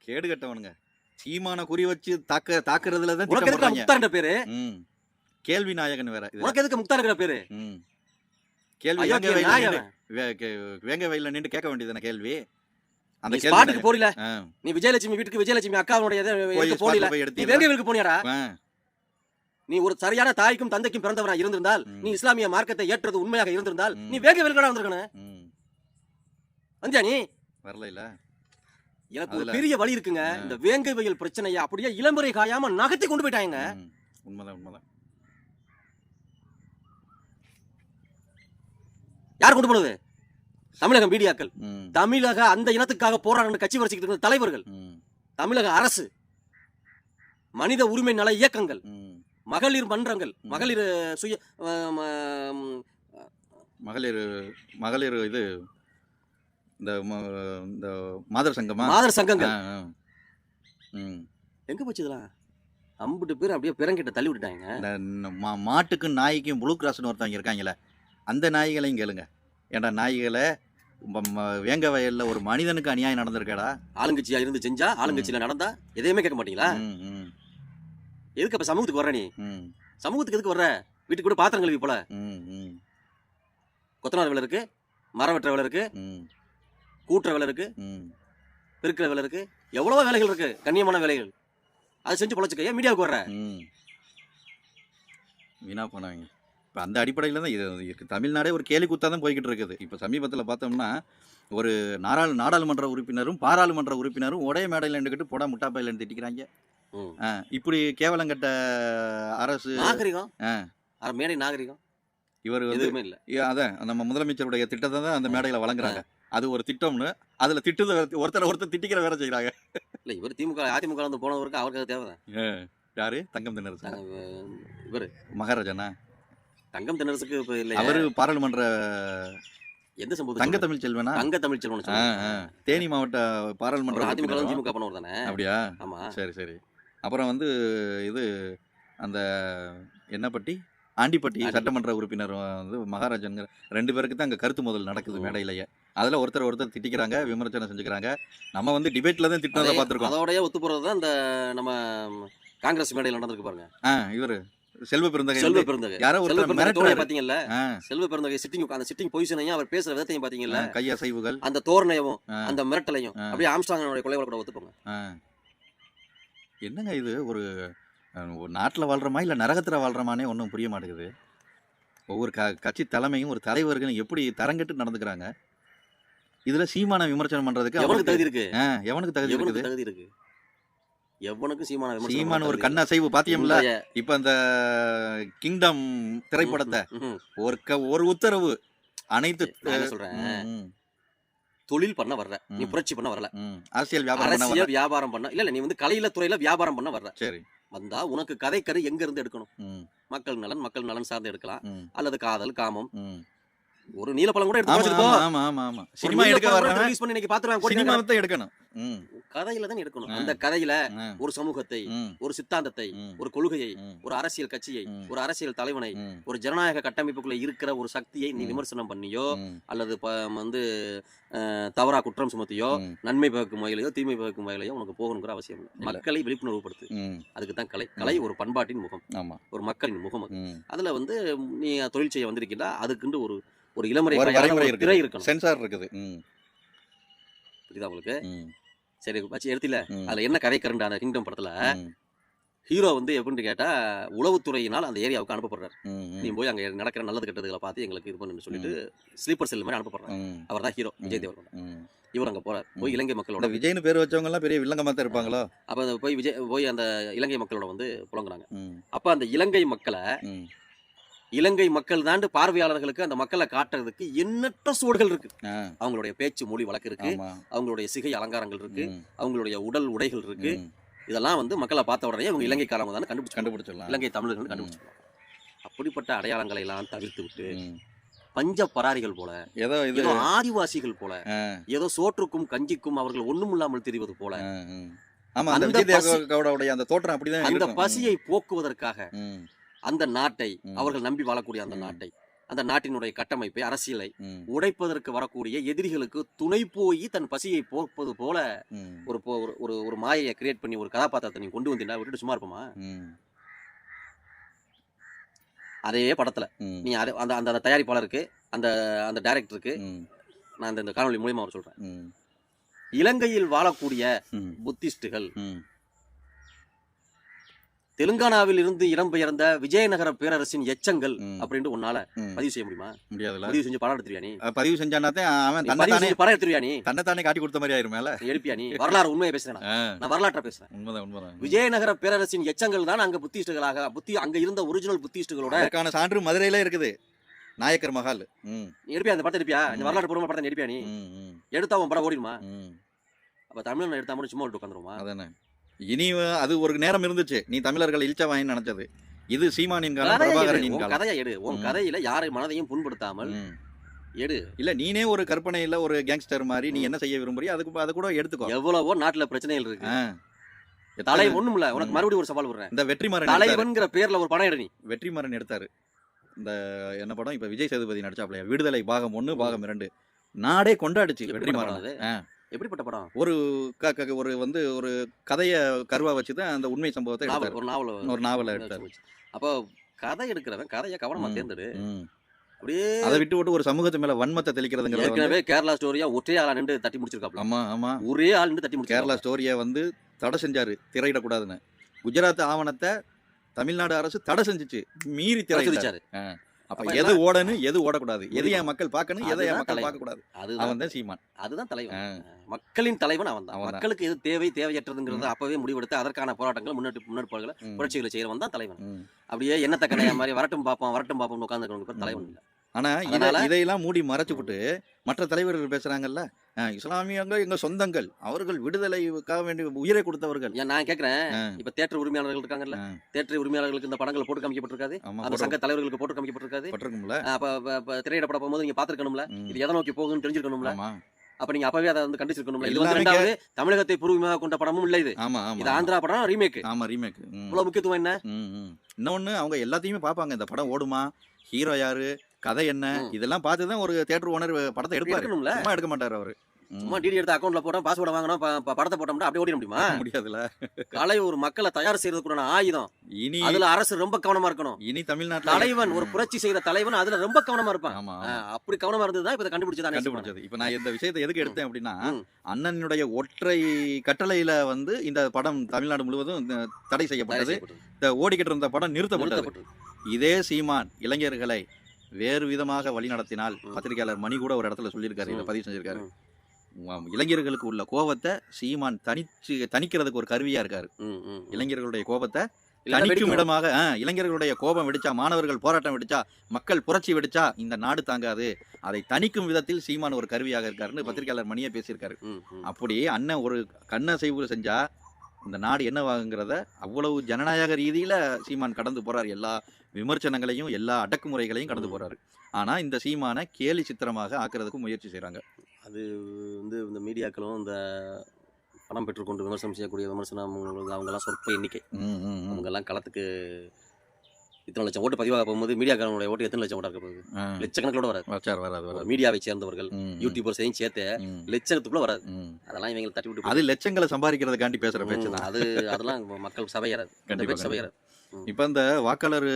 கேடு கட்டவனுங்க. சீமான குறி வச்சு தாக்குறதுல தான் உனக்கு எதுக்கு முக்தாண்ட பேரு? கேள்வி நாயகன் வேற. உனக்கு எதுக்கு முக்தாண்ட பேரு? கேள்வி வேங்கவேல்ல நின்று கேட்க வேண்டியதான கேள்வி. அந்த ஸ்பாட்டுக்கு போறீல நீ, விஜயலட்சுமி வீட்டுக்கு விஜயலட்சுமி அக்காவுடைய போறீல, நீ வேங்கவேலுக்கு போனியாடா? நீ ஒரு சரியான தாய்க்கும் தந்தைக்கும் பிறந்தவனா இருந்திருந்தால், நீ இஸ்லாமிய மார்க்கத்தை ஏற்றது உண்மையாக இருந்திருந்தால், நீ வேங்கவேலுக்கு வந்திருக்கணும். வந்தியா நீ? வரல. இல்ல, எனக்கு ஒரு பெரிய வழி இருக்குங்க. இந்த வேங்கவேல் பிரச்சனையை அப்படியே இளம்பரை காயாம நகர்த்தி கொண்டு போயிட்டாங்க. உண்மைதான். யார் கொண்டு போனது? தமிழக மீடியாக்கள், தமிழக அந்த இனத்துக்காக போராட கட்சி வரிசைக்கிட்டு இருந்த தலைவர்கள், தமிழக அரசு, மனித உரிமை நல இயக்கங்கள், மகளிர் மன்றங்கள், மகளிர் சுய மகளிர் இது இந்த மாதர் சங்கங்கள் எங்க போச்சுதெல்லாம்? 50 பேர் அப்படியே பிறங்கிட்ட தள்ளி விட்டுட்டாங்க. மாட்டுக்கும் நாய்க்கும் ப்ளூ கிராஸ்னு ஒருத்தவங்க இருக்காங்களே, அந்த நாய்களையும் கேளுங்க. ஏன்டா நாய்களை, வேங்க வயல்ல ஒரு மனிதனுக்கு அநியாயம் நடந்திருக்கடா. ஆளுங்கட்சியா இருந்து செஞ்சா, ஆளுங்கட்சியில நடந்தா எதையுமே கேட்க மாட்டீங்களா? எதுக்கு அப்ப சமூகத்துக்கு வர்ற? நீ சமூகத்துக்கு எதுக்கு வர்ற? வீட்டுக்கு கூட பாத்திரம் கழுவி போல. கொத்தனார் வேலை இருக்கு, மரம் வெட்டுற வேலை இருக்கு, கூட்டுற வேலை இருக்கு, பெருக்கிற வேலை இருக்கு, எவ்வளவோ வேலைகள் இருக்கு, கண்ணியமான வேலைகள். அதை செஞ்சு பொழைச்சுக்க. ஏன் மீடியாவுக்கு வர்ற? வீணா போனாங்க. இப்போ அந்த அடிப்படையில் தான் இது தமிழ்நாடே ஒரு கேலி குத்தா தான் போய்கிட்டு இருக்குது. இப்போ சமீபத்தில் பார்த்தோம்னா ஒரு நாடாளுமன்ற உறுப்பினரும் பாராளுமன்ற உறுப்பினரும் ஒரே மேடையில் நின்றுக்கிட்டு போடா முட்டாப்பையில் திட்டிக்கிறாங்க. இப்படி கேவலங்கட்ட அரசு நாகரிகம், மேடை நாகரிகம் இவர் எதுவுமே இல்லை. அதான் நம்ம முதலமைச்சருடைய திட்டத்தை தான் அந்த மேடையில் வழங்குறாங்க. அது ஒரு திட்டம்னு அதில் ஒருத்தர் திட்டிக்கிற வேற செய்கிறாங்க. இல்லை, இவர் அதிமுக வந்து போனவருக்கு அவருக்கு தேவைதான். யாரு? தங்கம் தென்னரசு. இவர் மகாராஜனா? தங்கம் தென்னரசுக்கு இப்ப இல்ல, அவரு பாராளுமன்ற எந்த சம்பவம்? தங்க தமிழ் செல்வனா? தங்க தமிழ் செல்வன் தேனி மாவட்ட பாராளுமன்ற அதிமுக திமுக பண்ணவர் தானே? அப்படியா? ஆமா. சரி. அப்புறம் வந்து இது அந்த என்னப்பட்டி ஆண்டிப்பட்டி சட்டமன்ற உறுப்பினர் வந்து மகாராஜன், 2 பேருக்கு தான் அங்கே கருத்து முதல் நடக்குது மேடையிலேயே. அதில் ஒருத்தர் திட்டிக்கிறாங்க, விமர்சனம் செஞ்சுக்கிறாங்க. நம்ம வந்து டிபேட்டில் தான் திட்டினதை பார்த்துருக்கோம். அதோடய ஒத்து போகிறது தான் இந்த நம்ம காங்கிரஸ் மேடையில் நடந்திருக்கு பாருங்க. இவர் செல்வ பெருந்தகை யாரோ ஒருத்தர் பாத்தீங்கல்ல, செல்வ பெருந்தகை சிட்டிங் பொசிஷனையும் அவர் பேசுற விதத்தையும் பாத்தீங்கல்ல, கையசைவுகள், அந்த தோரணையும் அந்த மிரட்டலையும் அப்படியே ஆம்ஸ்ட்ராங்கோட கொலைகளை கூட ஒத்துப்போங்க. என்னங்க இது? ஒரு நாட்டில் வாழ்றமா இல்லை நரகத்தில் வாழ்றமானே ஒன்றும் புரிய மாட்டேங்குது. ஒவ்வொரு கட்சி தலைமையும் ஒரு தலைவர்களும் எப்படி தரங்கட்டு நடந்துக்கிறாங்க. இதுல சீமான விமர்சனம் பண்றதுக்கு எவனுக்கு தகுதி இருக்கு? எவனுக்கு தகுதி இருக்கு? எவனுக்கும் சீமான சீமான் ஒரு கண் அசைவு பாத்தியம்ல. இப்ப அந்த கிங்டம் திரைப்படத்தை ஒரு உத்தரவு அனைத்து சொல்றேன், தொழில் பண்ண வர்ற நீ, புரட்சி பண்ண வரல, அரசியல் வியாபாரம் பண்ண இல்ல, நீ வந்து கலையில துறையில வியாபாரம் பண்ண வர்ற. சரி, வந்தா உனக்கு கதை கரு எங்க இருந்து எடுக்கணும்? மக்கள் நலன் சார்ந்து எடுக்கலாம், அல்லது காதல் காமம், ஒரு நீலப்பழம் கூட எடுத்து சினிமா எடுக்க வர்றவன் ரிலீஸ் பண்ணி இன்னைக்கு பாத்துறாங்க, சினிமாவை எடுக்கணும், கதையில தான் எடுக்கணும். அந்த கதையில ஒரு சமூகத்தை, ஒரு சித்தாந்தத்தை, ஒரு கொள்கையை, ஒரு அரசியல் கட்சியை, ஒரு அரசியல் தலைவனை, ஒரு ஜனநாயக கட்டமைப்புக்குள்ள இருக்கிற ஒரு சக்தியை நீ விமர்சனம் பண்ணியோ அல்லது வந்து தவறா குற்றம் சுமத்தியோ நன்மை பயக்கும் வகையிலையோ தீமை பயக்கும் வகையிலையோ உனக்கு போகணுங்கிற அவசியம் இல்லை. மக்களை விழிப்புணர்வு படுத்து, அதுக்கு தான் கலை. கலை ஒரு பண்பாட்டின் முகம், ஒரு மக்களின் முகம். அதுல வந்து நீ தொழில் செய்ய வந்திருக்கீங்களா, அதுக்குன்னு ஒரு இளமுறை திரை இருக்கணும், சென்சார் இருக்குது. புரியுதா உங்களுக்கு? சரி வச்சு எடுத்துல அதுல என்ன கதை கரண்டான கிங்டம் படத்துல ஹீரோ வந்து எப்படின்னு கேட்டா உளவுத்துறையினால் அந்த ஏரியாவுக்கு அனுப்பப்படுறாரு. நீ போய் அங்க நடக்கிற நல்லது கெட்டதுகளை பார்த்து எங்களுக்கு இது பண்ணு சொல்லிட்டு ஸ்லீப்பர் செல் மாதிரி அனுப்பப்படுறாரு. அவர் தான் ஹீரோ, விஜய் தேவரகொண்டா. இவர் அங்க போறார், போய் இலங்கை மக்களோட, விஜய்னு பேர் வச்சவங்க எல்லாம் பெரிய வில்லங்கமா தான் இருப்பாங்களோ. அப்ப போய் அந்த இலங்கை மக்களோட வந்து புலங்குறாங்க. அப்ப அந்த இலங்கை மக்கள் தாண்டு பார்வையாளர்களுக்கு அந்த மக்களை காட்டுறதுக்கு எண்ணற்ற சுவடுகள் இருக்கு. அவங்களுடைய பேச்சு மொழி வழக்கு இருக்கு, அவங்களுடைய சிகை அலங்காரங்கள் இருக்கு, அவங்களுடைய உடல் உடைகள் இருக்கு. இதெல்லாம் வந்து மக்களை பார்த்த உடனே அவங்க இலங்கைக்காரங்க தான் கண்டுபிடிச்சிடலாம், இலங்கை தமிழர்கள் கண்டுபிடிச்சிடலாம். அப்படிப்பட்ட அடையாளங்களை எல்லாம் தவிர்த்து விட்டு பஞ்ச பராரிகள் போல, ஏதோ ஆதிவாசிகள் போல, ஏதோ சோற்றுக்கும் கஞ்சிக்கும் அவர்கள் ஒண்ணும் இல்லாமல் தெரிவது போல, அந்த பசியை போக்குவதற்காக அந்த நாட்டை, அவர்கள் நம்பி வாழக்கூடிய அந்த நாட்டை, அந்த நாட்டினுடைய கட்டமைப்பை, அரசியலை உடைப்பதற்கு வரக்கூடிய எதிரிகளுக்கு துணை போய் தன் பசியை போக்குவது போல ஒரு மாயையை கிரியேட் பண்ணி ஒரு கதாபாத்திரத்தை நீ கொண்டு வந்தீங்கன்னா விட்டுட்டு சும்மா இருப்போமா? அதே படத்துல நீ அந்த தயாரிப்பாளருக்கு, அந்த டைரக்டருக்கு நான் இந்த காணொலி மூலியமா அவர் சொல்றேன், இலங்கையில் வாழக்கூடிய புத்திஸ்டுகள் தெலுங்கானாவில் இருந்து இடம்பெயர்ந்த விஜயநகர பேரரசின் எச்சங்கள் அப்படின்னு உன்னால பதிவு செய்ய முடியுமா? முடியாதுல்ல. பதிவு செஞ்சு படம் எடுத்துருவியா நீ? பதிவு செஞ்சானே படம் எடுத்துருவியா நீ? தன்னைத்தானே காட்டி கொடுத்த மாதிரி ஆயிரும். மேல எடுப்பியா நீ? வரலாறு உண்மையை பேசுறேன், நான் வரலாற்றை பேசுறேன். உண்மைதான். விஜயநகர பேரரசின் எச்சங்கள் தான் அங்க புத்திஸ்டுகளாக அங்க இருந்த ஒரிஜினல் புத்திஸ்டுகளோட அதுக்கான சான்று மதுரையில இருக்குது. நாயக்கர் மஹால். எடுப்பியா அந்த படத்தை? எடுப்பியா? இந்த வரலாற்று பூர்வமான படத்தை எடுப்பியா நீ? எடுத்தா உன் படம் ஓடிடுமா? அப்ப தமிழன் எடுத்தா மட்டும் சும்மா விட்டு உட்காந்துருமா? அதானே. இனி அது ஒரு நேரம் இருந்துச்சு, நீ தமிழர்கள் இழிச்சா வாங்கி நினைச்சது. இது சீமானின் காலம், பிரபாகரனின் காலம். கதையை எடு. உன் கதையில யாரை மனதையும் புண்படுத்தாமல் எடு. இல்ல நீனே ஒரு கற்பனையில ஒரு கேங்ஸ்டர் மாதிரி நீ என்ன செய்ய விரும்புறியோ அது கூட எடுத்துக்கோ. எவ்வளவோ நாட்டுல பிரச்சனைகள் இருக்கு. தலை ஒண்ணும் இல்ல, உனக்கு மறுபடியும் ஒரு சவால் விடுறேன். இந்த வெற்றிமாறன் தலைவன்கிற பேர்ல ஒரு படம் எடு நீ. வெற்றிமாறன் எடுத்தாரு இந்த என்ன படம், இப்ப விஜய் சேதுபதி நடிச்சாப்லையா, விடுதலை பாகம் 1 பாகம் 2 நாடே கொண்டாடுச்சு. வெற்றிமாறன் எப்படிப்பட்ட படம்? ஒரு வந்து ஒரு கதைய கருவா வச்சுதான் அந்த உண்மை சம்பவத்தை எடுத்தாரு. ஒரு நாவல எடுத்தாரு. அப்போ கதை எடுக்கிறவன் கதையை கவனமா தேர்ந்தெடு. அப்படியே அதை விட்டு ஒரு சமூகத்து மேல வன்மத்தை தெளிக்கிறதுங்கிறது ஏற்கனவே கேரளா ஸ்டோரியா ஒரே ஆளா நின்று தட்டி முடிச்சிருக்காப்ல. ஆமா ஒரே ஆள் நின்று தட்டி முடிச்சு கேரளா ஸ்டோரியை வந்து தடை செஞ்சாரு, திரையிடக்கூடாதுன்னு. குஜராத் ஆவணத்தை தமிழ்நாடு அரசு தடை செஞ்சுச்சு, மீறி திரையிட்டாரு. அப்ப எது ஓடணும் எது ஓடக்கூடாது, எது என் மக்கள் பார்க்கணும் எதை என் மக்கள் பார்க்க கூடாது, அவன் தான் சீமான். அதுதான் தலைவன், மக்களின் தலைவன் அவன் தான். மக்களுக்கு எது தேவையற்றதுங்கிறது அப்பவே முடிவெடுத்து அதற்கான போராட்டங்கள் முன்னெடுப்புகளை புரட்சிகளை செய்யறவன் தான் தலைவன். அப்படியே என்னத்த கடையா மாதிரி வரட்டும் பார்ப்போம் உட்கார்ந்து தலைவன் இல்லை. ஆனா இதையெல்லாம் மூடி மறைச்சுக்கிட்டு மற்ற தலைவர்கள் பேசுறாங்கல்ல, இஸ்லாமியர்கள் எங்க சொந்தங்கள், அவர்கள் விடுதலைக்காக வேண்டி உயிரை கொடுத்தவர்கள். நான் கேட்கிறேன், இப்ப தியேட்டர் உரிமையாளர்கள் இருக்காங்கல்ல, தியேட்டர் உரிமையாளர்களுக்கு இந்த படங்கள் போட்டு காமிக்கப்பட்டிருக்காது, அந்த சங்க தலைவர்களுக்கு போட்டு காமிக்கப்பட்டிருக்காது. அப்ப திரையிடப்பட போகும்போது நீங்க பாத்துருக்கணும்ல, இது எதை நோக்கி போகுதுன்னு தெரிஞ்சிருக்கணும்ல. அப்ப நீங்க அப்பவே அதை வந்து கண்டிச்சிருக்கணும்ல. இது வந்து ரெண்டாவது தமிழகத்தை பூர்வீகமாக கொண்ட படமும் இல்ல, இது இது ஆந்திரா படம் ரீமேக். ரீமேக் இவ்வளவு முக்கியத்துவம் என்ன? இன்னொன்னு அவங்க எல்லாத்தையுமே பாப்பாங்க, இந்த படம் ஓடுமா, ஹீரோ யாரு, கதை என்ன, இதெல்லாம் பார்த்துதான் ஒரு தியேட்டர் ஓனர் படத்தை எடுப்பாரு. சும்மா எடுக்க மாட்டாரு அவரு. சும்மா டிடி எடுத்து அக்கௌண்ட்ல போட்டோம், பாஸ்வேர்டை வாங்கணும், படத்தை போட்டோம்னா அப்படியே ஓடிட முடியுமா? முடியாதுல்ல. கலை ஒரு மக்களை தயார் செய்யறதுக்குள்ள ஆயுதம். இனி அதுல அரசு ரொம்ப கவனமா இருக்கணும். இனி தமிழ்நாட்டுல தலைவன் ஒரு புரட்சி செய்த தலைவன் அதுல ரொம்ப கவனமா இருப்பான். அப்படி கவனமா இருந்ததுதான் இப்ப கண்டுபிடிச்சது. இப்ப நான் இந்த விஷயத்தை எதுக்கு எடுத்தேன் அப்படின்னா, அண்ணனுடைய ஒற்றை கட்டளையில வந்து இந்த படம் தமிழ்நாடு முழுவதும் தடை செய்யப்பட்டது, ஓடிக்கிட்டு இருந்த படம் நிறுத்தப்பட்டது. இதே சீமான் இளைஞர்களை வேறு விதமாக வழி நடத்தினால், பத்திரிகையாளர் மணி கூட ஒரு இடத்துல சொல்லியிருக்காரு, இதை பதிவு செஞ்சிருக்காரு, இளைஞர்களுக்கு உள்ள கோபத்தை சீமான் தணிக்கிறதுக்கு ஒரு கருவியா இருக்காரு. இளைஞர்களுடைய கோபத்தை தணிக்கும் இடமாக இளைஞர்களுடைய கோபம் வெடிச்சா, மாணவர்கள் போராட்டம் வெடிச்சா, மக்கள் புரட்சி வெடிச்சா இந்த நாடு தாங்காது. அதை தணிக்கும் விதத்தில் சீமான் ஒரு கருவியாக இருக்காருன்னு பத்திரிகையாளர் மணியே பேசியிருக்காரு. அப்படி அண்ணன் ஒரு கண்ணசைவு செஞ்சா இந்த நாடு என்னவாகுங்கிறத அவ்வளவு ஜனநாயக ரீதியில சீமான் கடந்து போறாரு. எல்லா விமர்சனங்களையும் எல்லா அடக்குமுறைகளையும் கடந்து போறாரு. ஆனா இந்த சீமானை கேலி சித்திரமாக ஆக்குறதுக்கு முயற்சி செய்யறாங்க. அது வந்து இந்த மீடியாக்களும் இந்த பணம் பெற்றுக்கொண்டு விமர்சனம் செய்யக்கூடிய விமர்சனம் அவங்கெல்லாம் சொற்ப எண்ணிக்கை. அவங்கெல்லாம் களத்துக்கு இத்தனை லட்சம் ஓட்டு பதிவாக போகும்போது மீடியாக்காரங்களுடைய ஓட்டு எத்தனை லட்சம் ஓட்டா இருக்க போகுது? லட்சக்கணக்கிலோட வராது. மீடியாவை சேர்ந்தவர்கள் யூடியூபர்ஸையும் சேர்த்து லட்சத்துக்குள்ள வராது. அதெல்லாம் இவங்க தட்டி விட்டு அது லட்சங்களை சம்பாதிக்கிறதுக்காண்டி பேசுற பேச்சு தான். அதெல்லாம் மக்கள் சபையாராது, சபையாராது. இப்ப இந்த வாக்காளர்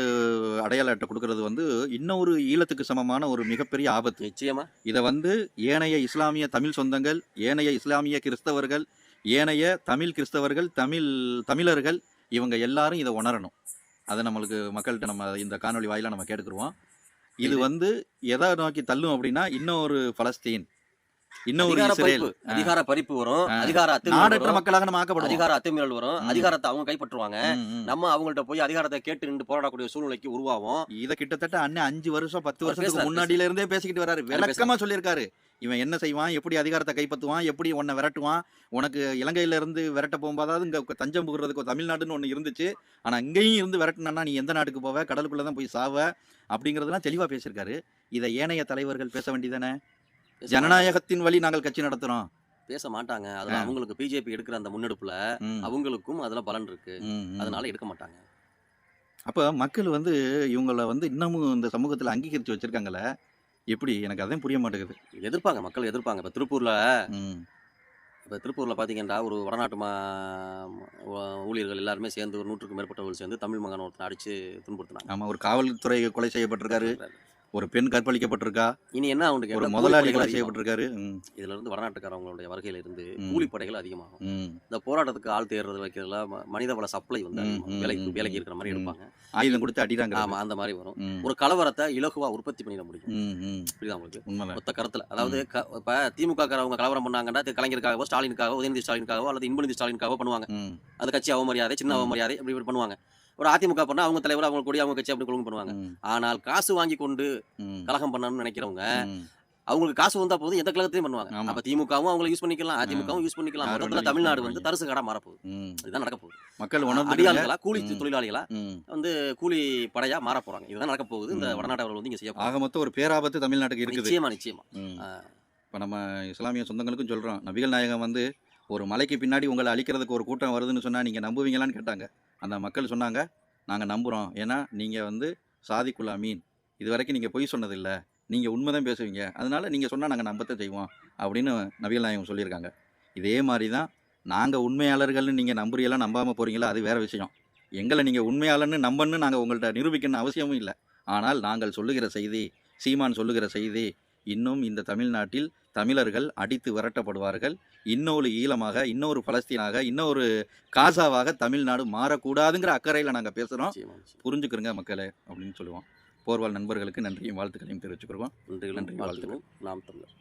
அடையாள அட்டை கொடுக்கறது வந்து இன்னொரு ஈழத்துக்கு சமமான ஒரு மிகப்பெரிய ஆபத்து. நிச்சயமா இதை வந்து ஏனைய இஸ்லாமிய தமிழ் சொந்தங்கள், ஏனைய இஸ்லாமிய கிறிஸ்தவர்கள், ஏனைய தமிழ் கிறிஸ்தவர்கள், தமிழர்கள் இவங்க எல்லாரும் இதை உணரணும். அதை நம்மளுக்கு மக்கள்கிட்ட நம்ம இந்த காணொலி வாயிலாக நம்ம கேட்டுக்குருவோம். இது வந்து எதை நோக்கி தள்ளும் அப்படின்னா இன்னொரு பலஸ்தீன், இன்னொரு இஸ்ரேல், அதிகார பறிப்பு வரும், அதிகார நாடற்ற மக்களாக நம்ம ஆக்கப்படுவோம், அதிகார அத்துமீறல் வரும், அதிகாரத்தை அவங்க கைப்பற்றுவாங்க, நம்ம அவங்கள்ட்ட போய் அதிகாரத்தை கேட்டு நின்று போராடக்கூடிய சூழ்நிலைக்கு உருவாகும். இதை கிட்டத்தட்ட அண்ணன் 5 வருஷம் 10 வருஷத்துக்கு முன்னாடியில இருந்தே பேசிக்கிட்டு வராரு. விளக்கமா சொல்லியிருக்காரு. இவன் என்ன செய்வான், எப்படி அதிகாரத்தை கைப்பற்றுவான், எப்படி உன்னை விரட்டுவான். உனக்கு இலங்கையில இருந்து விரட்ட போகும்போதாவது இங்க தஞ்சம் புகுறதுக்கு தமிழ்நாடுன்னு ஒண்ணு இருந்துச்சு. ஆனா இங்கேயும் இருந்து விரட்டினா நீ எந்த நாட்டுக்கு போவ, கடலுக்குள்ளதான் போய் சாவ அப்படிங்கறதெல்லாம் தெளிவா பேசியிருக்காரு. இதை ஏனைய தலைவர்கள் பேச வேண்டியதானே? ஜனநாயகத்தின் வழி நாங்கள் கட்சி நடத்துறோம். பேச மாட்டாங்க. அதுல அவங்களுக்கு பிஜேபி எடுக்கிற அந்த முன்னெடுப்புல அவங்களுக்கும் அதுல பலன் இருக்கு, அதனால எடுக்க மாட்டாங்க. அப்ப மக்கள் வந்து இவங்களை வந்து இன்னமும் இந்த சமூகத்துல அங்கீகரிச்சு வச்சிருக்காங்களே, எப்படி? எனக்கு அதான் புரிய மாட்டேங்குது. எதிர்ப்பாங்க, மக்கள் எதிர்ப்பாங்க. இப்ப திருப்பூர்ல பாத்தீங்கன்னா ஒரு வடநாட்டு ஊழியர்கள் எல்லாருமே சேர்ந்து ஒரு 100க்கும் மேற்பட்டவர்கள் சேர்ந்து தமிழ் மகன் ஒருத்தனை அடிச்சு துன்புறுத்தினாங்க. ஆமா, ஒரு காவல்துறை கொலை செய்யப்பட்டிருக்காரு, ஒரு பெண் கற்பழிக்கப்பட்டிருக்கா, இனி என்ன அவனுக்கு ஒரு முதலாளி கொலை செய்யப்பட்டிருக்காரு. இதுல இருந்து வடநாட்டுக்காரவங்களுடைய வருகையில இருந்து கூலிப்படைகள் அதிகமாகும். இந்த போராட்டத்துக்கு ஆள் தேர்றது வைக்கிறதுல மனிதவள சப்ளை வந்து வேலைக்கு இருக்கிற மாதிரி எடுப்பாங்க, ஆயுதம் கொடுத்து அடிறாங்க. ஆமா, அந்த மாதிரி வரும். ஒரு கலவரத்தை இலகுவா உற்பத்தி பண்ணிட முடியும். புரியுதா உங்களுக்கு? மொத்த கருத்துல அதாவது இப்ப திமுக அவங்க கலவரம் பண்ணாங்கன்னா கலைஞருக்காகவோ, ஸ்டாலினுக்காகவோ, உதயநிதி ஸ்டாலினுக்காகவோ அல்லது இன்பநிதி ஸ்டாலினுக்காகவோ பண்ணுவாங்க. அது கட்சி அவமரியாதை, சின்ன அவமரியாதை இப்படி பண்ணுவாங்க. ஒரு அதிமுக பண்ணா அவங்க தலைவர், அவங்க கூடிய அவங்க கட்சி அப்படி கொள்கை பண்ணுவாங்க. ஆனால் காசு வாங்கி கொண்டு கலகம் பண்ணணும்னு நினைக்கிறவங்க அவங்களுக்கு காசு வந்தா போதும் எந்த கழகத்தையும் பண்ணுவாங்க. அப்ப திமுகவும் அவங்களை யூஸ் பண்ணிக்கலாம், அதிமுகவும் யூஸ் பண்ணிக்கலாம். மொத்தத்துல தமிழ்நாடு வந்து தரிசு கடை மாறப்போகுது. இதுதான் நடக்க போகுது. மக்கள் அடியாளர்களா, கூலி தொழிலாளிகளா வந்து கூலி படையா மாற போறாங்க. இதுதான் நடக்க போகுது. இந்த வடநாட்டவர்கள் வந்து இங்க செய்ய ஆக மொத்தம் ஒரு பேராபத்து தமிழ்நாட்டுக்கு இருக்குது. நிச்சயமா. இப்ப நம்ம இஸ்லாமிய சொந்தங்களுக்கும் சொல்றோம், நபிகள் நாயகம் வந்து ஒரு மலைக்கு பின்னாடி உங்களை அழிக்கிறதுக்கு ஒரு கூட்டம் வருதுன்னு சொன்னா நீங்க நம்புவீங்களான்னு கேட்டாங்க. அந்த மக்கள் சொன்னாங்க, நாங்கள் நம்புகிறோம். ஏன்னா நீங்கள் வந்து சாதிக்குள்ள மீன், இது வரைக்கும் நீங்கள் பொய் சொன்னதில்லை, நீங்கள் உண்மைதான் பேசுவீங்க, அதனால நீங்கள் சொன்னால் நாங்கள் நம்பத்தை செய்வோம் அப்படின்னு நபிகள் நாயகம் சொல்லியிருக்காங்க. இதே மாதிரி தான் நாங்கள் உண்மையாளர்கள்னு நீங்கள் நம்புறீங்களா நம்பாமல் போகிறீங்களா அது வேறு விஷயம். எங்களை நீங்கள் உண்மையாளர்னு நம்பணுன்னு நாங்கள் உங்கள்கிட்ட நிரூபிக்கணும்னு அவசியமும் இல்லை. ஆனால் நாங்கள் சொல்லுகிற செய்தி, சீமான் சொல்லுகிற செய்தி, இன்னும் இந்த தமிழ்நாட்டில் தமிழர்கள் அடித்து விரட்டப்படுவார்கள். இன்னொரு ஈழமாக, இன்னொரு பலஸ்தீனாக, இன்னொரு காசாவாக தமிழ்நாடு மாறக்கூடாதுங்கிற அக்கறையில் நாங்கள் பேசுகிறோம். புரிஞ்சுக்கிறோங்க மக்களே அப்படின்னு சொல்லுவோம். போர்வால் நண்பர்களுக்கு நன்றியும் வாழ்த்துக்களையும் தெரிவிச்சுக்கிறோம். நன்றி, வாழ்த்துக்கள். நாம் தமிழர்.